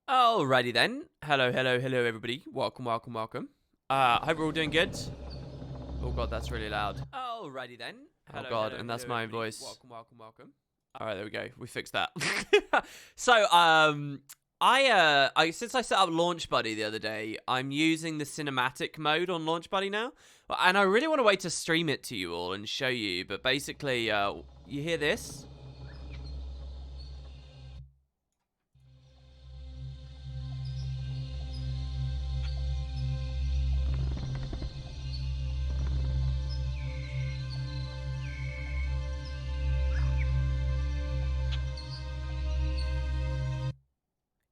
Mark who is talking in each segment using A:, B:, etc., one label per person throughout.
A: Alrighty then. Hello, everybody. Welcome. Hope we're all doing good. Oh god, that's really loud. Alrighty then. Oh god, and that's my voice. Welcome. Alright, there we go. We fixed that. So, I since I set up Launch Buddy the other day, I'm using the cinematic mode on Launch Buddy now. And I really want to wait to stream it to you all and show you, but basically, you hear this?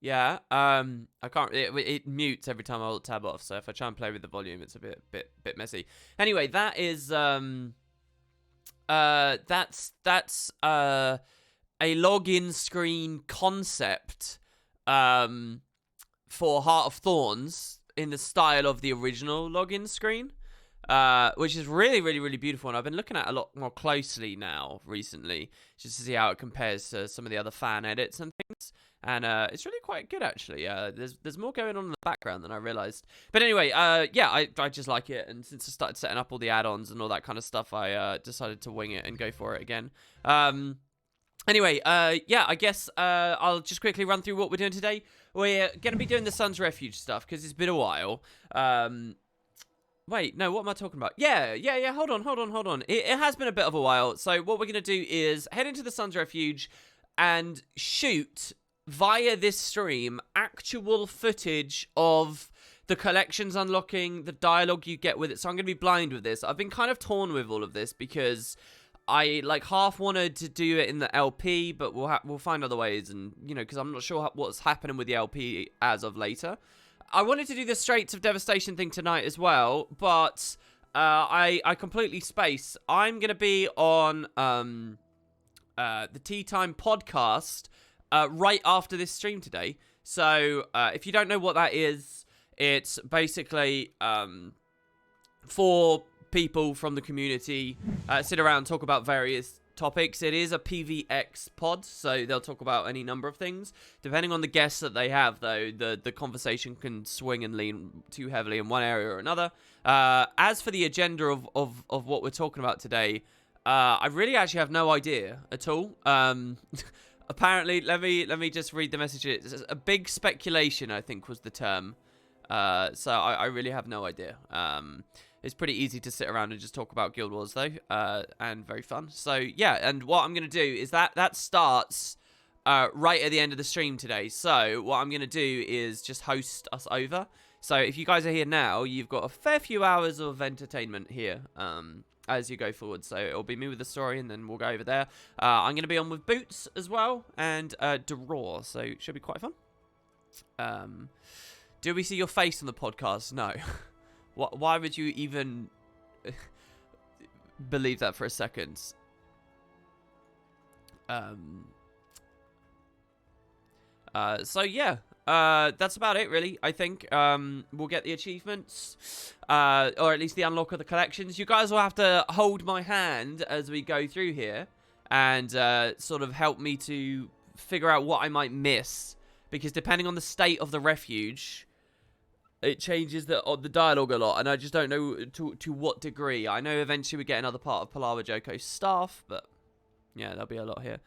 A: Yeah, I can't. It mutes every time I alt tab off. So if I try and play with the volume, it's a bit messy. Anyway, that's a login screen concept for Heart of Thorns in the style of the original login screen, which is really beautiful. And I've been looking at it a lot more closely now recently, just to see how it compares to some of the other fan edits and things. And it's really quite good, actually. There's more going on in the background than I realized. But anyway, yeah, I just like it. And since I started setting up all the add-ons and all that kind of stuff, I decided to wing it and go for it again. Anyway, yeah, I guess I'll just quickly run through what we're doing today. We're going to be doing the Sun's Refuge stuff because it's been a while. Wait, no, what am I talking about? Yeah, hold on. It has been a bit of a while. So what we're going to do is head into the Sun's Refuge and shoot via this stream actual footage of the collections unlocking, the dialogue you get with it. So I'm going to be blind with this. I've been kind of torn with all of this because I like half wanted to do it in the LP, but we'll find other ways, and you know, because I'm not sure what's happening with the LP as of later. I wanted to do the Straits of Devastation thing tonight as well, but I completely space. I'm going to be on the Tea Time podcast right after this stream today. So if you don't know what that is, it's basically for people from the community sit around and talk about various topics. It is a PVX pod, so they'll talk about any number of things. Depending on the guests that they have, though, the conversation can swing and lean too heavily in one area or another. As for the agenda of what we're talking about today, I really actually have no idea at all. Apparently, let me just read the message. It's a big speculation, I think, was the term. So I really have no idea. It's pretty easy to sit around and just talk about Guild Wars, though, and very fun. So, yeah, and what I'm going to do is that starts right at the end of the stream today. So, what I'm going to do is just host us over. So, if you guys are here now, you've got a fair few hours of entertainment here as you go forward. So, it'll be me with the story, and then we'll go over there. I'm going to be on with Boots as well, and Deraw, so it should be quite fun. Do we see your face on the podcast? No. Why would you even believe that for a second? So yeah, that's about it, really. I think we'll get the achievements, or at least the unlock of the collections. You guys will have to hold my hand as we go through here and sort of help me to figure out what I might miss, because depending on the state of the refuge, it changes the dialogue a lot, and I just don't know to what degree. I know eventually we get another part of Palawa Joko's staff, but yeah, there'll be a lot here.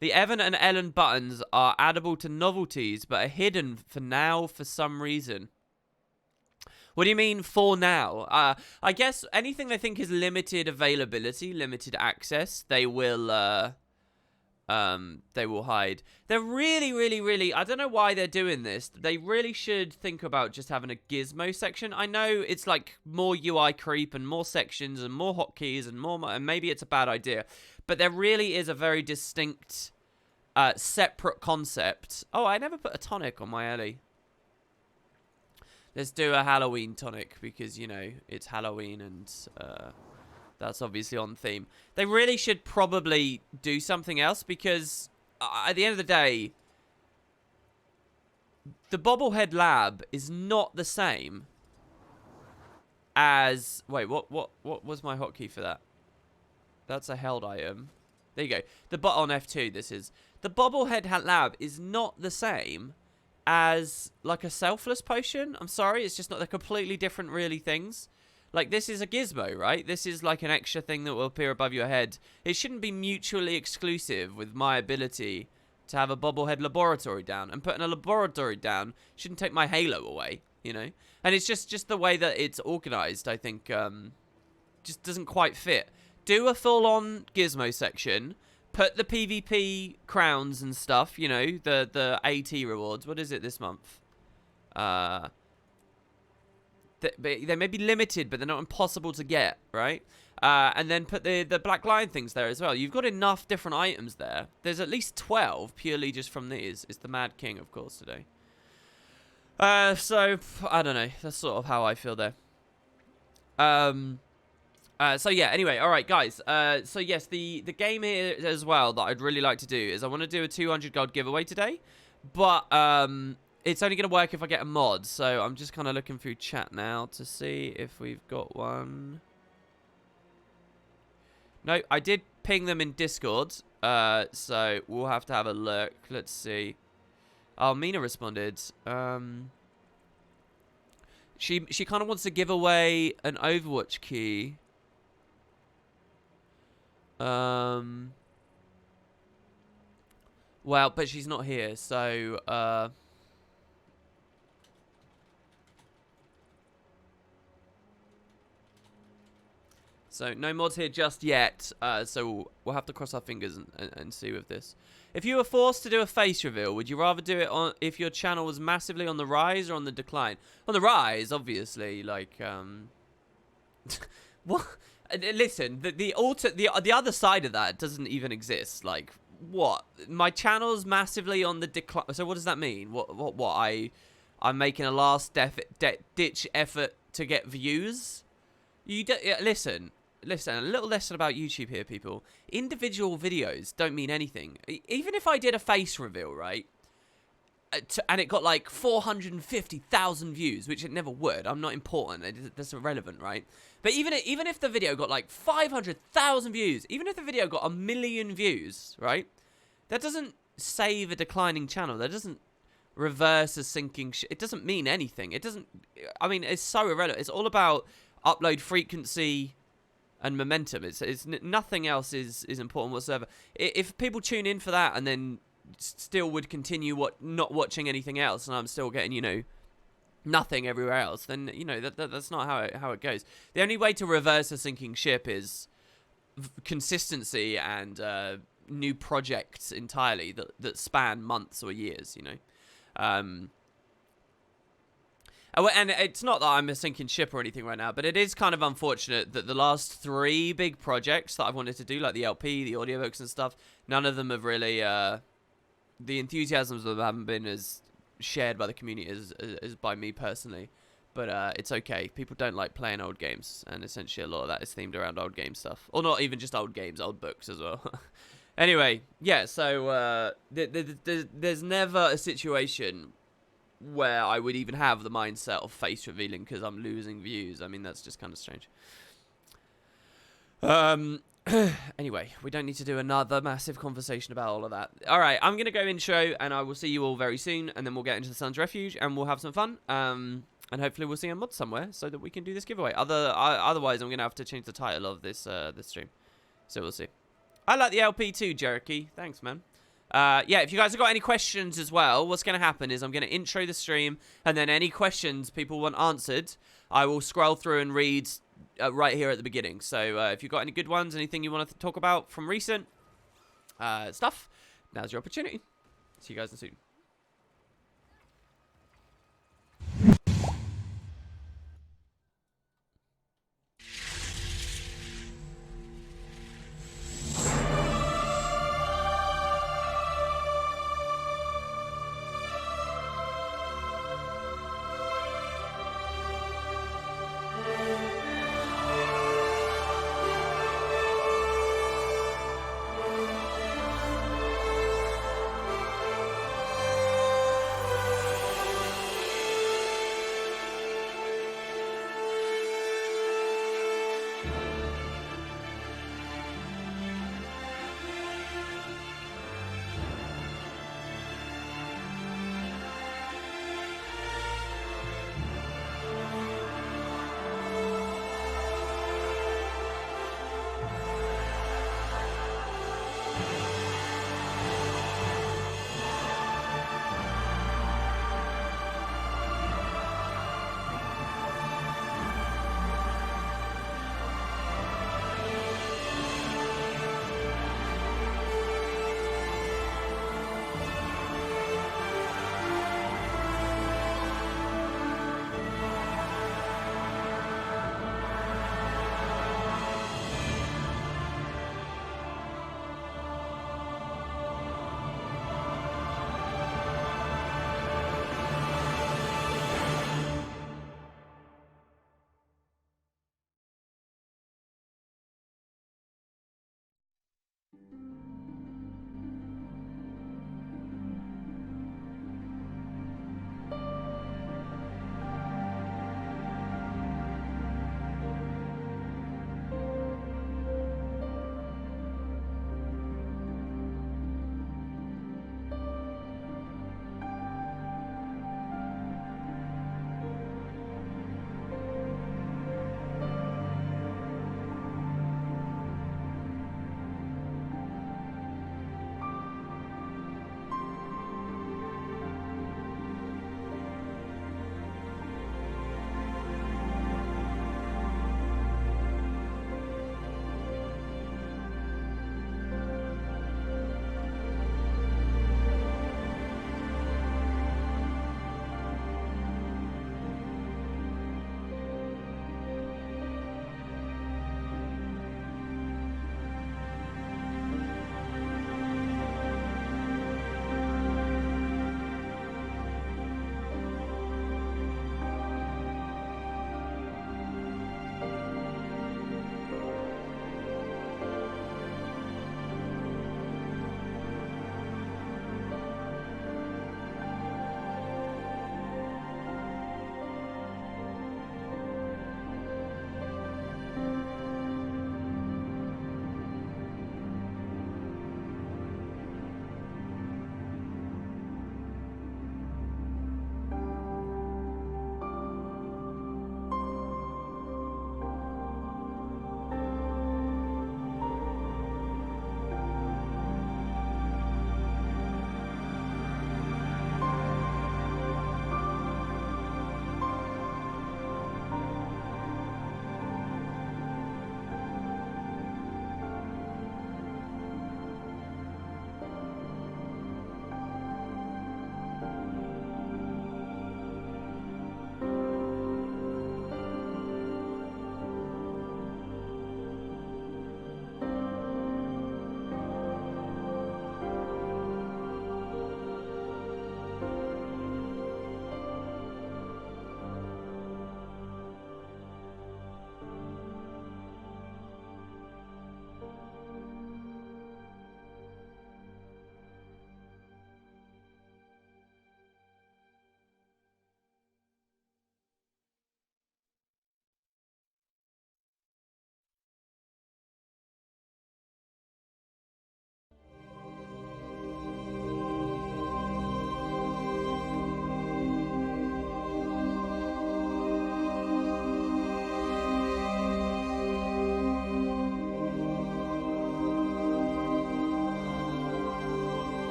A: The Evan and Ellen buttons are addable to novelties, but are hidden for now for some reason. What do you mean for now? I guess anything they think is limited availability, limited access, they will hide. They're really, I don't know why they're doing this. They really should think about just having a gizmo section. I know it's like more UI creep and more sections and more hotkeys and maybe it's a bad idea, but there really is a very distinct separate concept. Oh, I never put a tonic on my Ellie. Let's do a Halloween tonic because, you know, it's Halloween and that's obviously on theme. They really should probably do something else because at the end of the day, the Bobblehead Lab is not the same as... Wait, what was my hotkey for that? That's a held item. There you go. The bot on F2, this is. The Bobblehead Lab is not the same as like a selfless potion. I'm sorry, it's just not. They're completely different, really, things. Like, this is a gizmo, right? This is like an extra thing that will appear above your head. It shouldn't be mutually exclusive with my ability to have a bobblehead laboratory down. And putting a laboratory down shouldn't take my halo away, you know? And it's just the way that it's organized, I think, just doesn't quite fit. Do a full-on gizmo section. Put the PvP crowns and stuff, you know, the AT rewards. What is it this month? They may be limited, but they're not impossible to get, right? And then put the Black Lion things there as well. You've got enough different items there. There's at least 12 purely just from these. It's the Mad King, of course, today. So, I don't know. That's sort of how I feel there. So yeah, anyway, alright guys, so yes, the game here as well that I'd really like to do is I want to do a 200 gold giveaway today, but it's only going to work if I get a mod, so I'm just kind of looking through chat now to see if we've got one. No, I did ping them in Discord, so we'll have to have a look. Let's see. Oh, Mina responded. She kind of wants to give away an Overwatch key. Well, but she's not here, so, so no mods here just yet, so we'll have to cross our fingers and see with this. If you were forced to do a face reveal, would you rather do it on if your channel was massively on the rise or on the decline? On the rise, obviously, like, what? Listen, the other side of that doesn't even exist. Like, what? My channel's massively on the decline. So what does that mean? What? I'm making a last ditch effort to get views. Listen. A little lesson about YouTube here, people. Individual videos don't mean anything. Even if I did a face reveal, right? And it got like 450,000 views, which it never would. I'm not important. That's irrelevant, right? But even if the video got like 500,000 views, even if the video got 1 million views, right? That doesn't save a declining channel. That doesn't reverse a sinking. It doesn't mean anything. It doesn't. I mean, it's so irrelevant. It's all about upload frequency and momentum. It's nothing else is important whatsoever. If people tune in for that and then still would continue not watching anything else, and I'm still getting, you know, nothing everywhere else, then, you know, that's not how it goes. The only way to reverse a sinking ship is consistency and new projects entirely that span months or years, you know. And it's not that I'm a sinking ship or anything right now, but it is kind of unfortunate that the last 3 big projects that I've wanted to do, like the LP, the audiobooks and stuff, none of them have really, the enthusiasms of them haven't been as shared by the community as by me personally. But it's okay. People don't like playing old games, and essentially a lot of that is themed around old game stuff. Or not even just old games, old books as well. Anyway, yeah, so there's never a situation where I would even have the mindset of face revealing because I'm losing views. I mean, that's just kind of strange. Anyway, we don't need to do another massive conversation about all of that. All right, I'm going to go intro, and I will see you all very soon, and then we'll get into the Sun's Refuge, and we'll have some fun. And hopefully we'll see a mod somewhere so that we can do this giveaway. Otherwise, I'm going to have to change the title of this stream. So we'll see. I like the LP too, Jericho. Thanks, man. Yeah, if you guys have got any questions as well, what's going to happen is I'm going to intro the stream, and then any questions people want answered, I will scroll through and read right here at the beginning. So if you've got any good ones, anything you want to talk about from recent stuff, now's your opportunity. See you guys soon.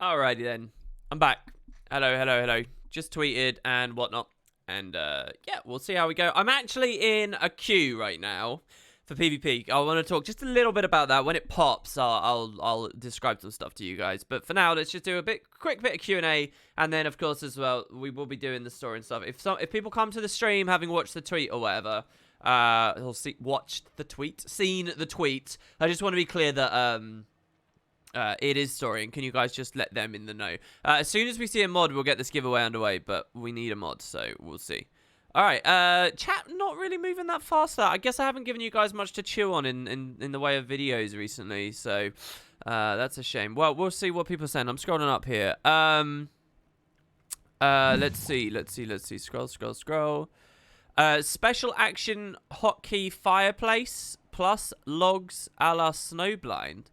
A: Alrighty then. I'm back. Hello. Just tweeted and whatnot. And yeah, we'll see how we go. I'm actually in a queue right now for PvP. I want to talk just a little bit about that. When it pops, I'll describe some stuff to you guys. But for now, let's just do a quick bit of Q&A, and then of course as well, we will be doing the story and stuff. If people come to the stream having watched the tweet or whatever, seen the tweet. I just want to be clear that it is story, and can you guys just let them in the know? As soon as we see a mod, we'll get this giveaway underway, but we need a mod, so we'll see. Alright, chat not really moving that fast. I guess I haven't given you guys much to chew on in the way of videos recently, so that's a shame. Well, we'll see what people are saying. I'm scrolling up here. Let's see. Scroll. Special action hotkey fireplace plus logs a la Snowblind.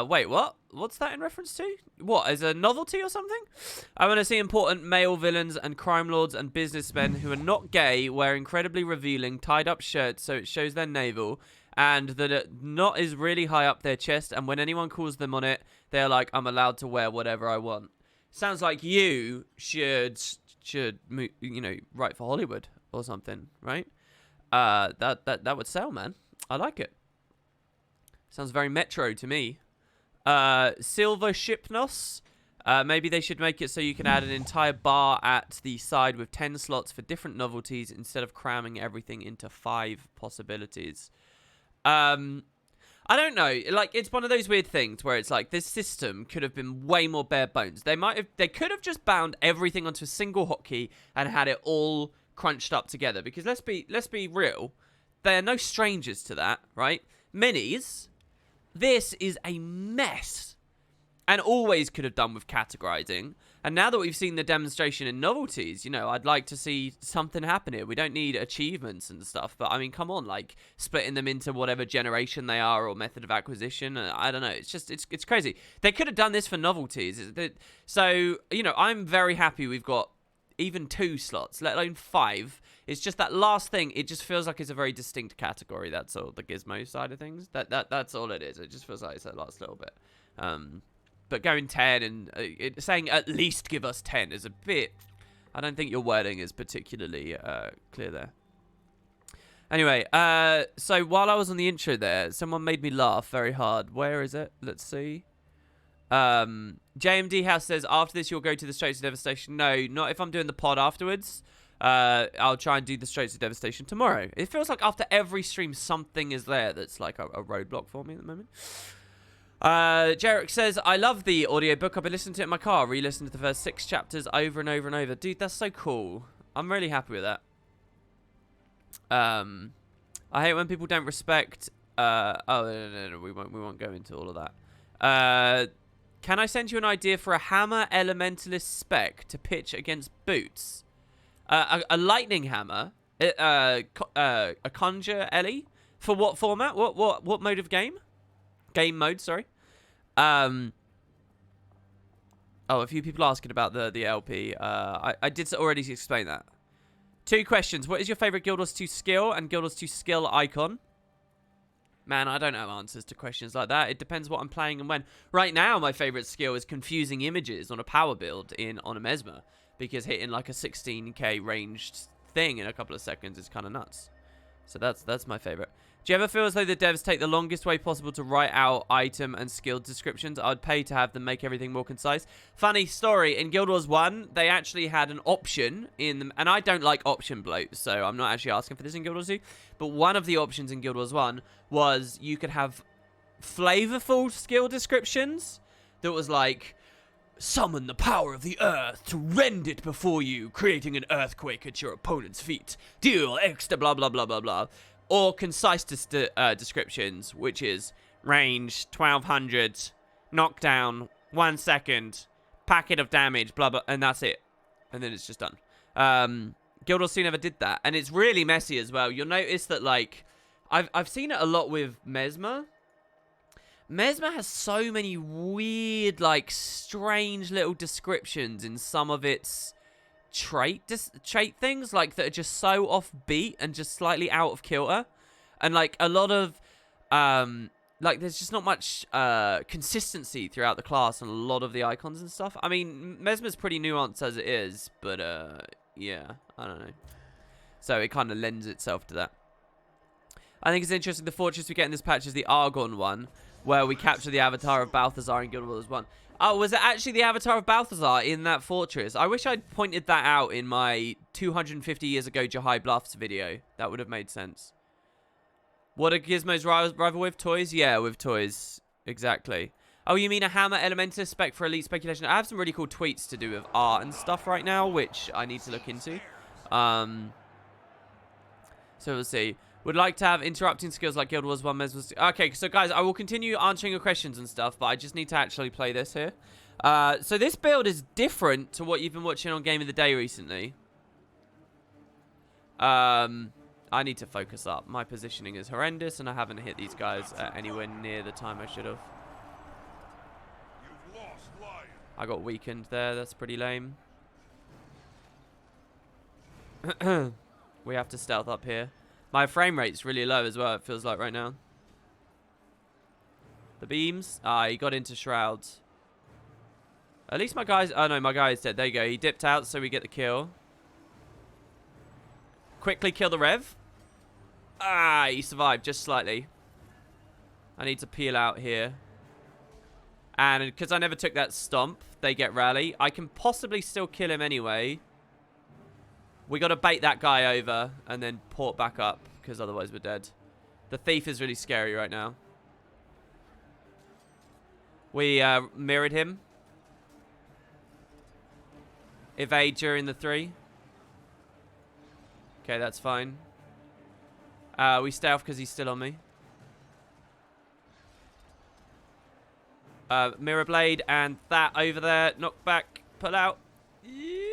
A: Wait, what? What's that in reference to? What, is a novelty or something? I want to see important male villains and crime lords and businessmen who are not gay wear incredibly revealing tied-up shirts so it shows their navel, and that a knot is really high up their chest, and when anyone calls them on it, they're like, I'm allowed to wear whatever I want. Sounds like you should write for Hollywood or something, right? That would sell, man. I like it. Sounds very Metro to me. Silver Shipnos. Maybe they should make it so you can add an entire bar at the side with 10 slots for different novelties instead of cramming everything into 5 possibilities. I don't know. Like, it's one of those weird things where it's like this system could have been way more bare bones. They could have just bound everything onto a single hotkey and had it all crunched up together. Because let's be real, they're no strangers to that, right? Minis. This is a mess, and always could have done with categorizing. And now that we've seen the demonstration in novelties, I'd like to see something happen here. We don't need achievements and stuff, but I mean, come on, like splitting them into whatever generation they are or method of acquisition. I don't know. It's just, it's crazy. They could have done this for novelties. So, I'm very happy we've got even 2 slots, let alone 5. It's just that last thing. It just feels like it's a very distinct category. That's all. The gizmo side of things. That's all it is. It just feels like it's that last little bit. But going 10 and saying at least give us 10 is a bit. I don't think your wording is particularly clear there. Anyway, so while I was on the intro there, someone made me laugh very hard. Where is it? Let's see. JMD House says, after this you'll go to the Straits of Devastation. No, not if I'm doing the pod afterwards. I'll try and do the Straits of Devastation tomorrow. It feels like after every stream something is there that's like a roadblock for me at the moment. Jarek says, I love the audiobook. I've been listening to it in my car. Re-listened to the first 6 chapters over and over and over. Dude, that's so cool. I'm really happy with that. I hate when people don't respect... no, we won't go into all of that. Can I send you an idea for a hammer elementalist spec to pitch against boots? A lightning hammer? A conjure Ellie? For what format? What mode of game? Game mode, sorry. Oh, a few people asking about the LP. I did already explain that. 2 questions. What is your favorite Guild Wars 2 skill and Guild Wars 2 skill icon? Man, I don't have answers to questions like that. It depends what I'm playing and when. Right now, my favorite skill is confusing images on a power build on a Mesmer, because hitting like a 16k ranged thing in a couple of seconds is kind of nuts. So that's my favorite. Do you ever feel as though the devs take the longest way possible to write out item and skill descriptions? I'd pay to have them make everything more concise. Funny story, in Guild Wars 1, they actually had an option in them, and I don't like option bloat, so I'm not actually asking for this in Guild Wars 2, but one of the options in Guild Wars 1 was you could have flavorful skill descriptions that was like, summon the power of the earth to rend it before you, creating an earthquake at your opponent's feet. Deal extra blah blah blah blah blah. Or concise descriptions, which is range 1200, knockdown 1 second, packet of damage, blah blah, and that's it. And then it's just done. Guild Wars 2 never did that, and it's really messy as well. You'll notice that, like, I've seen it a lot with Mesmer. Mesmer has so many weird, like, strange little descriptions in some of its trait things, like, that are just so offbeat and just slightly out of kilter. And, like, a lot of like, there's just not much consistency throughout the class and a lot of the icons and stuff. I mean, Mesmer's pretty nuanced as it is, but yeah, I don't know. So it kind of lends itself to that. I think it's interesting. The fortress we get in this patch is the Argon one, where we capture the avatar of Balthazar in Guild Wars 1. Oh, was it actually the avatar of Balthazar in that fortress? I wish I'd pointed that out in my 250 years ago Jahai Bluffs video. That would have made sense. What are Gizmo's rival with? Toys? Yeah, with toys. Exactly. Oh, you mean a Hammer Elementor spec for Elite Speculation? I have some really cool tweets to do with art and stuff right now, which I need to look into. So we'll see. Would like to have interrupting skills like Guild Wars 1 Mesmer's. Okay, so guys, I will continue answering your questions and stuff, but I just need to actually play this here. So this build is different to what you've been watching on Game of the Day recently. I need to focus up. My positioning is horrendous, and I haven't hit these guys anywhere near the time I should have. I got weakened there. That's pretty lame. We have to stealth up here. My frame rate's really low as well, it feels like right now. The beams. Ah, he got into shrouds. At least my guy's... Oh, no, my guy is dead. There you go. He dipped out, so we get the kill. Quickly kill the Rev. Ah, he survived just slightly. I need to peel out here. And because I never took that stomp, they get rally. I can possibly still kill him anyway. We got to bait that guy over and then port back up, because otherwise we're dead. The thief is really scary right now. We mirrored him. Evade during the 3. Okay, that's fine. We stealth because he's still on me. Mirror blade and that over there. Knock back. Pull out. Yep.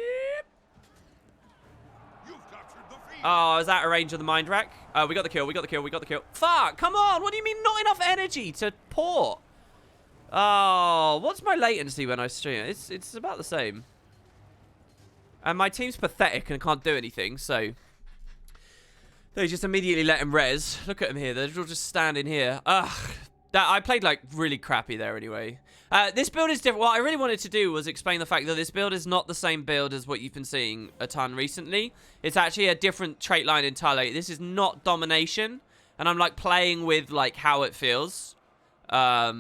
A: Oh, I was out of range of the mind rack. We got the kill. We got the kill. We got the kill. Fuck! Come on! What do you mean not enough energy to port? Oh, what's my latency when I stream? It's about the same. And my team's pathetic and can't do anything, so they just immediately let him res. Look at him here. They're all just standing here. Ugh. I played like really crappy there anyway. This build is different. What I really wanted to do was explain the fact that this build is not the same build as what you've been seeing a ton recently. It's actually a different trait line entirely. This is not domination, and I'm like playing with like how it feels. They're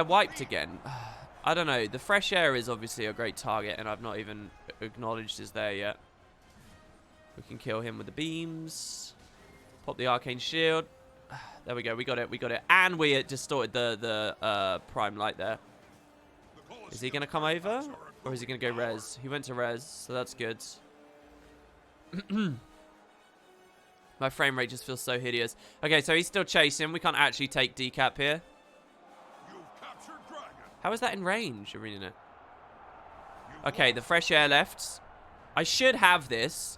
A: wiped again. I don't know. The fresh air is obviously a great target, and I've not even acknowledged is there yet. We can kill him with the beams. Pop the arcane shield. There we go. We got it. We got it. And we distorted the prime light there. Is he going to come over? Or is he going to go res? He went to res, so that's good. My frame rate just feels so hideous. Okay, so he's still chasing. We can't actually take decap here. How is that in range? I'm reading it. Okay, the fresh air left. I should have this.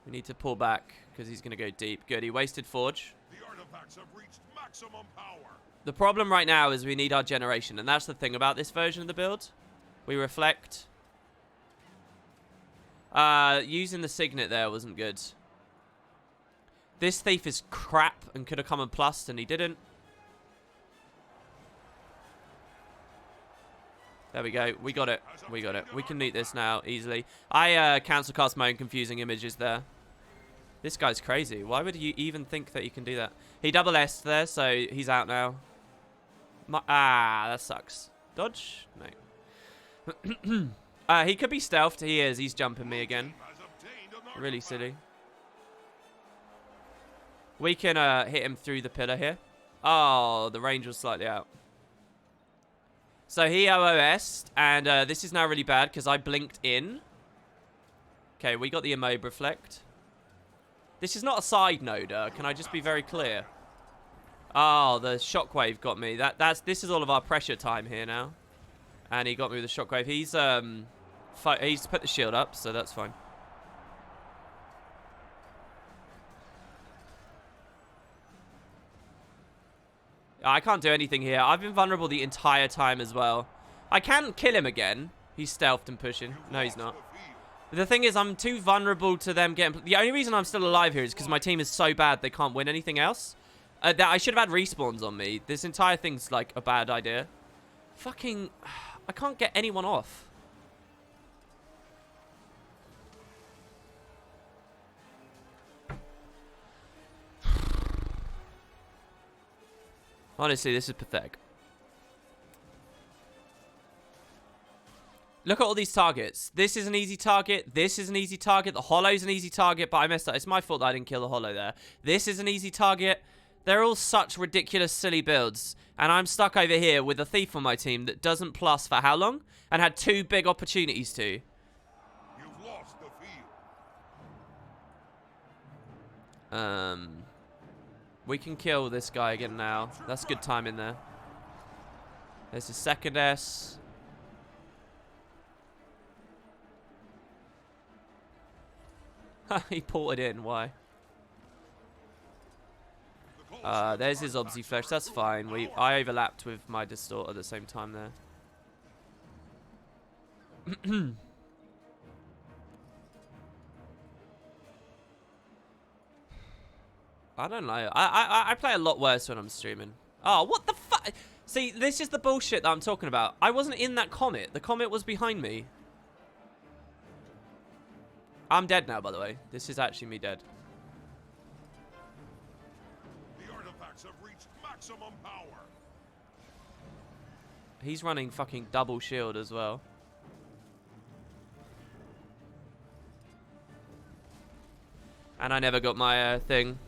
A: We need to pull back because he's going to go deep. Good, he wasted Forge. The artifacts have reached maximum power. The problem right now is we need our generation, and that's the thing about this version of the build. We reflect. Using the signet there wasn't good. This thief is crap and could have come and plussed, and he didn't. There we go. We got it. We got it. We can meet this now easily. I cancel cast my own confusing images there. This guy's crazy. Why would you even think that you can do that? He double S'd there, so he's out now. That sucks. Dodge? No. He could be stealthed. He is. He's jumping me again. Really silly. We can hit him through the pillar here. Oh, the range was slightly out. So he OOS'd, and this is now really bad because I blinked in. Okay, we got the immob reflect. This is not a side noder. Can I just be very clear? Oh, the shockwave got me. This is all of our pressure time here now. And he got me with the shockwave. He's put the shield up, so that's fine. I can't do anything here. I've been vulnerable the entire time as well. I can kill him again. He's stealthed and pushing. No, he's not. The thing is, I'm too vulnerable to them getting... The only reason I'm still alive here is because my team is so bad they can't win anything else. That I should have had respawns on me. This entire thing's like a bad idea. Fucking... I can't get anyone off. Honestly, this is pathetic. Look at all these targets. This is an easy target. This is an easy target. The hollow's an easy target, but I messed up. It's my fault that I didn't kill the hollow there. This is an easy target. They're all such ridiculous, silly builds. And I'm stuck over here with a thief on my team that doesn't plus for how long? And had 2 big opportunities to.
B: You've lost the field.
A: We can kill this guy again now. That's good time in there. There's the second S. He ported in. Why? There's his Obsy Flesh. That's fine. I overlapped with my Distort at the same time there. I don't know. I play a lot worse when I'm streaming. Oh, what the fuck? See, this is the bullshit that I'm talking about. I wasn't in that comet. The comet was behind me. I'm dead now, by the way. This is actually me dead.
B: The artifacts have reached maximum power.
A: He's running fucking double shield as well. And I never got my thing.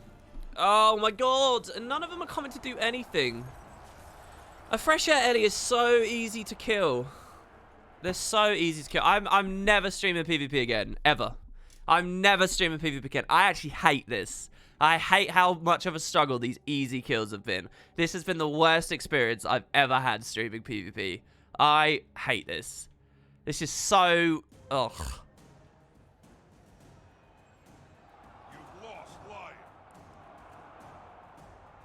A: Oh my god! And none of them are coming to do anything. A fresh air Ellie is so easy to kill. They're so easy to kill. I'm never streaming PvP again. Ever. I'm never streaming PvP again. I actually hate this. I hate how much of a struggle these easy kills have been. This has been the worst experience I've ever had streaming PvP. I hate this. This is so... Ugh.
B: You've lost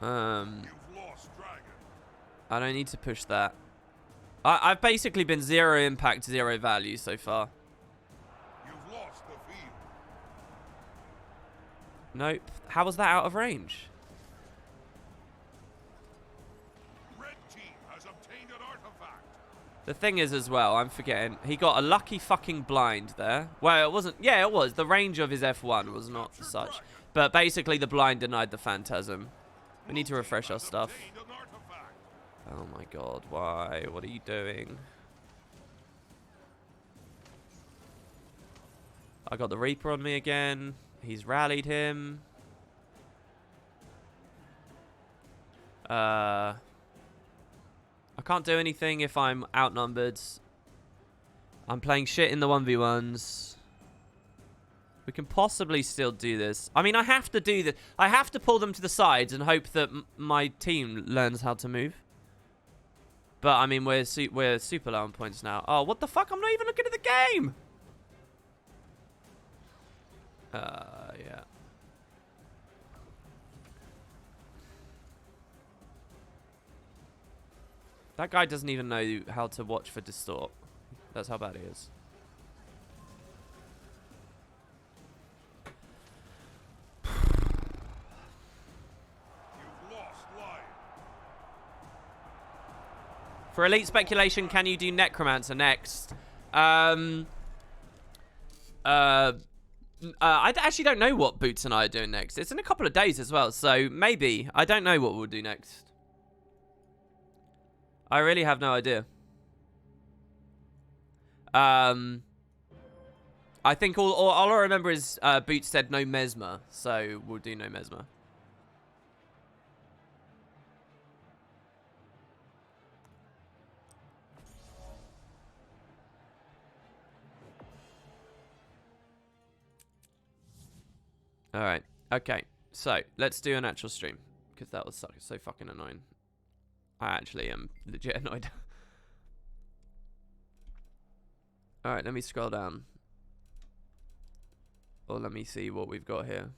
B: Lion. You've lost Dragon.
A: I don't need to push that. I've basically been 0 impact, 0 value so far.
B: You've lost the field.
A: Nope. How was that out of range?
B: Red team has obtained an artifact.
A: The thing is as well, I'm forgetting, he got a lucky fucking blind there. Well, it wasn't, yeah, it was. The range of his F1 was not such. But basically the blind denied the Phantasm. We need to refresh our stuff. Oh my god, why? What are you doing? I got the Reaper on me again. He's rallied him. I can't do anything if I'm outnumbered. I'm playing shit in the 1v1s. We can possibly still do this. I mean, I have to do this. I have to pull them to the sides and hope that my team learns how to move. But, I mean, we're super low on points now. Oh, what the fuck? I'm not even looking at the game! Yeah. That guy doesn't even know how to watch for Distort. That's how bad he is.
B: You've lost Lion.
A: For elite speculation, can you do Necromancer next? I actually don't know what Boots and I are doing next. It's in a couple of days as well, so maybe. I don't know what we'll do next. I really have no idea. I think all I remember is Boots said no Mesmer, so we'll do no Mesmer. Alright, okay. So, let's do an actual stream. Because that was so fucking annoying. I actually am legit annoyed. Alright, let me scroll down. Or let me see what we've got here.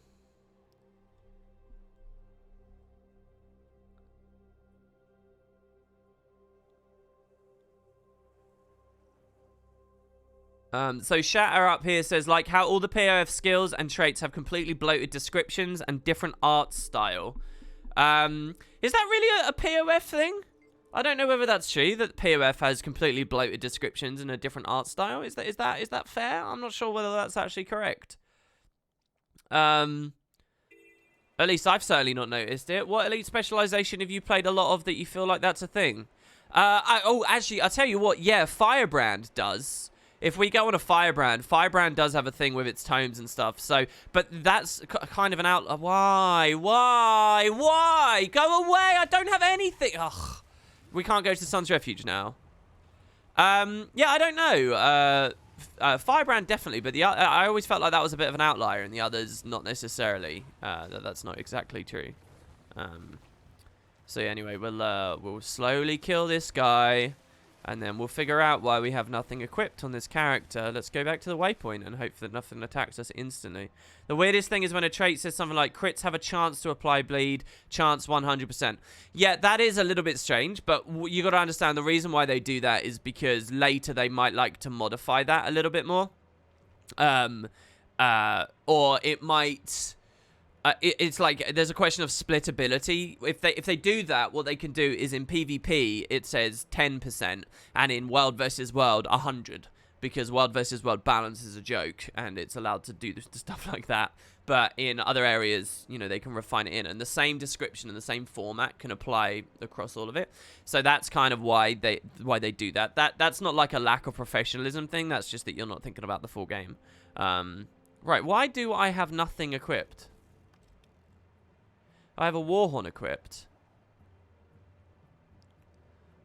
A: So Shatter up here says, like how all the POF skills and traits have completely bloated descriptions and different art style. Is that really a POF thing? I don't know whether that's true, that POF has completely bloated descriptions and a different art style. Is that fair? I'm not sure whether that's actually correct. At least I've certainly not noticed it. What elite specialization have you played a lot of that you feel like that's a thing? Actually, I'll tell you what. Yeah, Firebrand does. If we go on a Firebrand does have a thing with its tomes and stuff. So, but that's kind of an out. Why? Go away! I don't have anything. Ugh. We can't go to Sun's Refuge now. Yeah, I don't know. Firebrand definitely, but I always felt like that was a bit of an outlier, and the others not necessarily. That's not exactly true. So yeah, anyway, we'll slowly kill this guy, and then we'll figure out why we have nothing equipped on this character. Let's go back to the waypoint and hope that nothing attacks us instantly. The weirdest thing is when a trait says something like, crits have a chance to apply bleed, chance 100%. Yeah, that is a little bit strange, but you got to understand the reason why they do that is because later they might like to modify that a little bit more. Or it might... it's like there's a question of splittability. If they do that, what they can do is in PvP it says 10%, and in World versus World 100, because World versus World balance is a joke and it's allowed to do stuff like that. But in other areas, you know, they can refine it in, and the same description and the same format can apply across all of it. So that's kind of why they do that. That's not like a lack of professionalism thing. That's just that you're not thinking about the full game. Right? Why do I have nothing equipped? I have a Warhorn equipped.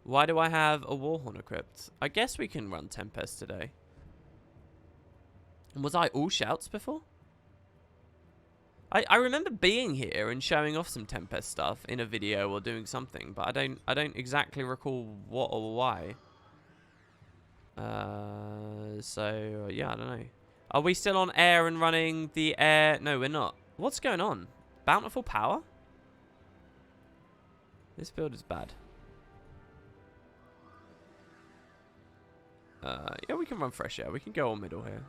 A: Why do I have a Warhorn equipped? I guess we can run Tempest today. Was I all shouts before? I remember being here and showing off some Tempest stuff in a video or doing something, but I don't exactly recall what or why. So yeah, I don't know. Are we still on air and running the air? No, we're not. What's going on? Bountiful power? This build is bad. Yeah, we can run fresh air. We can go all middle here.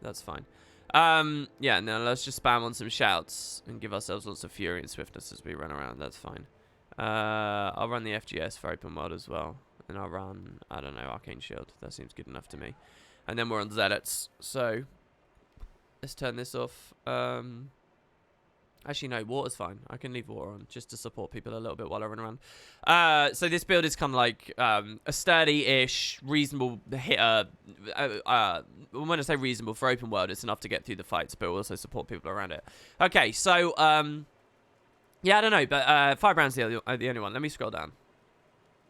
A: That's fine. Yeah, now let's just spam on some shouts and give ourselves lots of fury and swiftness as we run around. That's fine. I'll run the FGS for open world as well. And I'll run, I don't know, Arcane Shield. That seems good enough to me. And then we're on Zealots. So, let's turn this off. Actually, no, water's fine. I can leave water on just to support people a little bit while I run around. So this build is kind of like a sturdy-ish, reasonable hitter. When I say reasonable for open world, it's enough to get through the fights, but also support people around it. Okay, so, yeah, I don't know, but Firebrand's the only one. Let me scroll down.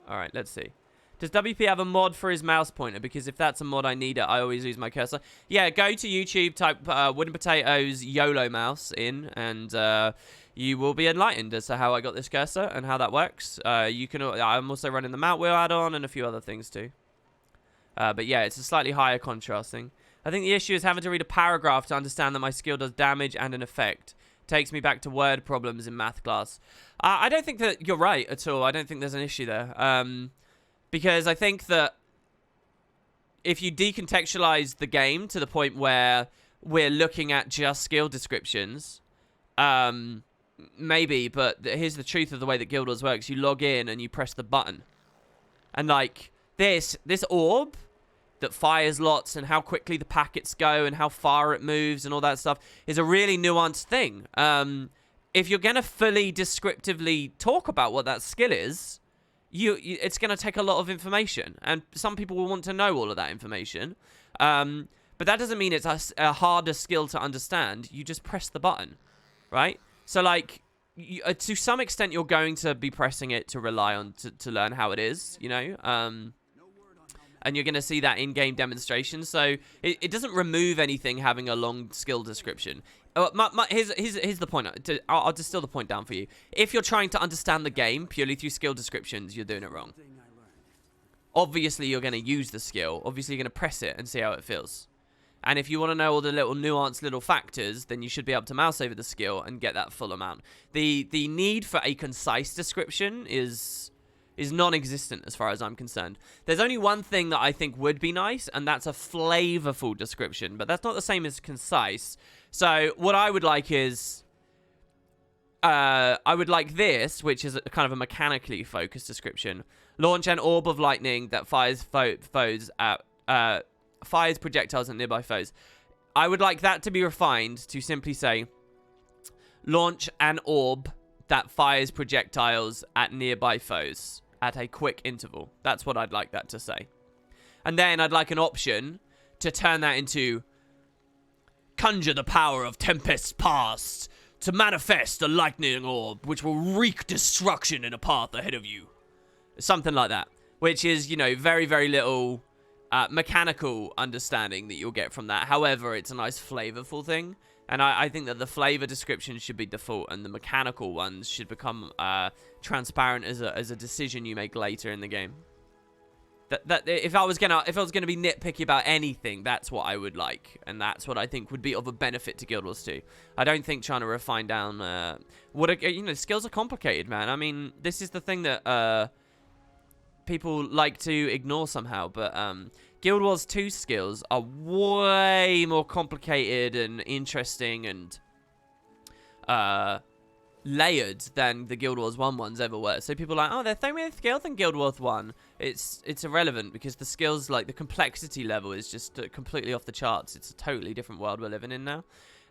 A: All right, let's see. Does WP have a mod for his mouse pointer? Because if that's a mod I need it, I always use my cursor. Yeah, go to YouTube, type Wooden Potatoes YOLO mouse in, and you will be enlightened as to how I got this cursor and how that works. I'm also running the mount wheel add-on and a few other things too. But yeah, it's a slightly higher contrasting. I think the issue is having to read a paragraph to understand that my skill does damage and an effect. Takes me back to word problems in math class. I don't think that you're right at all. I don't think there's an issue there. Because I think that if you decontextualize the game to the point where we're looking at just skill descriptions, maybe, but here's the truth of the way that Guild Wars works. You log in and you press the button. And like this orb that fires lots and how quickly the packets go and how far it moves and all that stuff is a really nuanced thing. If you're going to fully descriptively talk about what that skill is, it's going to take a lot of information, and some people will want to know all of that information. But that doesn't mean it's a harder skill to understand. You just press the button, right? So, like, to some extent, you're going to be pressing it to rely on to learn how it is, you know? And you're going to see that in-game demonstration. So it doesn't remove anything having a long skill description. Here's the point. I'll distill the point down for you. If you're trying to understand the game purely through skill descriptions, you're doing it wrong. Obviously, you're going to use the skill. Obviously, you're going to press it and see how it feels. And if you want to know all the little nuanced little factors, then you should be able to mouse over the skill and get that full amount. The need for a concise description is is non-existent as far as I'm concerned. There's only one thing that I think would be nice, and that's a flavorful description, but that's not the same as concise. So what I would like is, I would like this, which is kind of a mechanically focused description. Launch an orb of lightning that fires fires projectiles at nearby foes. I would like that to be refined to simply say, launch an orb that fires projectiles at nearby foes at a quick interval. That's what I'd like that to say. And then I'd like an option to turn that into, conjure the power of tempests past to manifest a lightning orb which will wreak destruction in a path ahead of you. Something like that. Which is, you know, very, very little mechanical understanding that you'll get from that. However, it's a nice flavorful thing. And I think that the flavor description should be default, and the mechanical ones should become transparent as a decision you make later in the game. If I was gonna be nitpicky about anything, that's what I would like, and that's what I think would be of a benefit to Guild Wars 2. I don't think trying to refine down skills are complicated, man. I mean, this is the thing that people like to ignore somehow, but Guild Wars 2 skills are way more complicated and interesting and layered than the Guild Wars 1 ones ever were. So people are like, oh, they're throwing more skills than Guild Wars 1. It's irrelevant because the skills, like the complexity level is just completely off the charts. It's a totally different world we're living in now.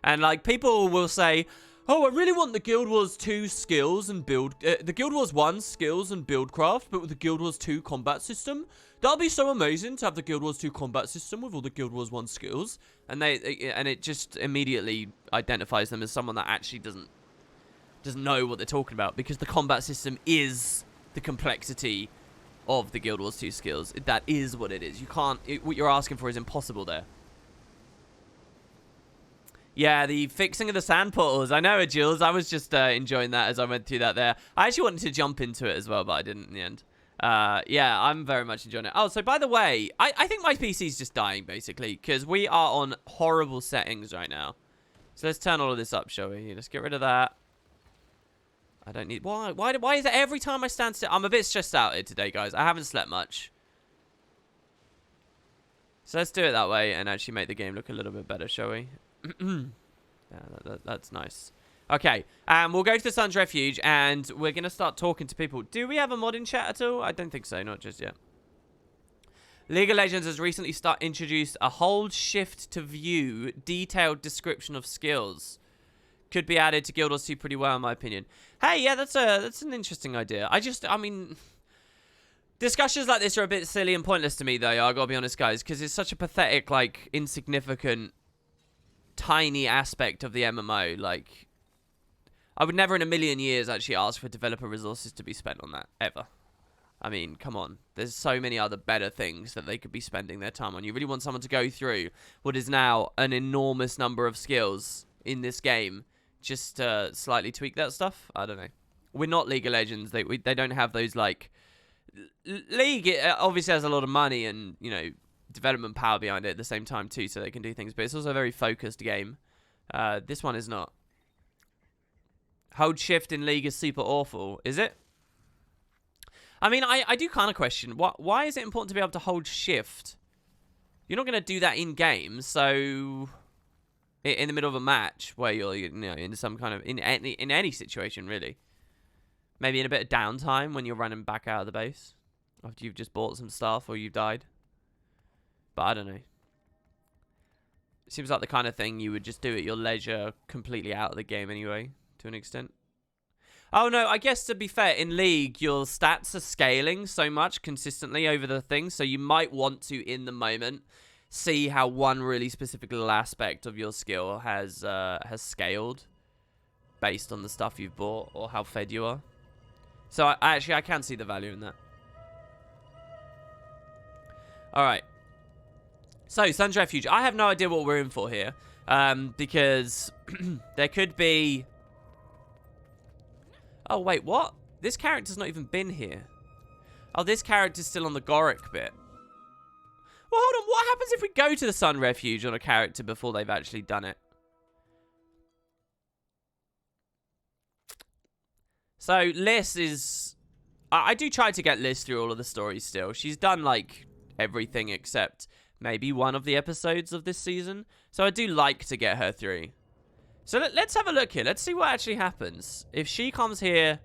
A: And like people will say, oh, I really want the Guild Wars 2 skills and build... the Guild Wars 1 skills and buildcraft, but with the Guild Wars 2 combat system. That'll be so amazing to have the Guild Wars 2 combat system with all the Guild Wars 1 skills. And it just immediately identifies them as someone that actually doesn't know what they're talking about. Because the combat system is the complexity of the Guild Wars 2 skills. That is what it is. You can't... what you're asking for is impossible there. Yeah, the fixing of the sand portals. I know it, Jules. I was just enjoying that as I went through that there. I actually wanted to jump into it as well, but I didn't in the end. Yeah, I'm very much enjoying it. Oh, so by the way, I think my PC's just dying, basically, because we are on horrible settings right now. So let's turn all of this up, shall we? Let's get rid of that. I don't need... Why is it every time I stand still? I'm a bit stressed out here today, guys. I haven't slept much. So let's do it that way and actually make the game look a little bit better, shall we? Yeah, that's nice. Okay, we'll go to the Sun's Refuge, and we're going to start talking to people. Do we have a mod in chat at all? I don't think so, not just yet. League of Legends has recently introduced a hold shift to view detailed description of skills. Could be added to Guild Wars 2 pretty well, in my opinion. Hey, yeah, that's an interesting idea. I mean... Discussions like this are a bit silly and pointless to me, though, I gotta be honest, guys, because it's such a pathetic, like, insignificant... tiny aspect of the MMO. Like, I would never in a million years actually ask for developer resources to be spent on that, ever. I mean, come on. There's so many other better things that they could be spending their time on. You really want someone to go through what is now an enormous number of skills in this game just to slightly tweak that stuff? I don't know. We're not League of Legends. They don't have those, like... League obviously has a lot of money and, you know, development power behind it at the same time too, so they can do things, but it's also a very focused game. This one is not. Hold shift in League is super awful, is it? I mean, I do kind of question why is it important to be able to hold shift? You're not going to do that in game, so in the middle of a match where you're, you know, in some kind of in any situation really. Maybe in a bit of downtime when you're running back out of the base after you've just bought some stuff or you've died. But I don't know. It seems like the kind of thing you would just do at your leisure, completely out of the game anyway, to an extent. Oh no, I guess to be fair, in League, your stats are scaling so much consistently over the thing, so you might want to, in the moment, see how one really specific little aspect of your skill has scaled based on the stuff you've bought or how fed you are. So I can see the value in that. Alright. So, Sun's Refuge. I have no idea what we're in for here. Because there could be... Oh, wait, what? This character's not even been here. Oh, this character's still on the Goric bit. Well, hold on. What happens if we go to the Sun Refuge on a character before they've actually done it? So, Liss is I do try to get Liz through all of the stories still. She's done, like, everything except maybe one of the episodes of this season. So I do like to get her through. So let's have a look here. Let's see what actually happens. If she comes here...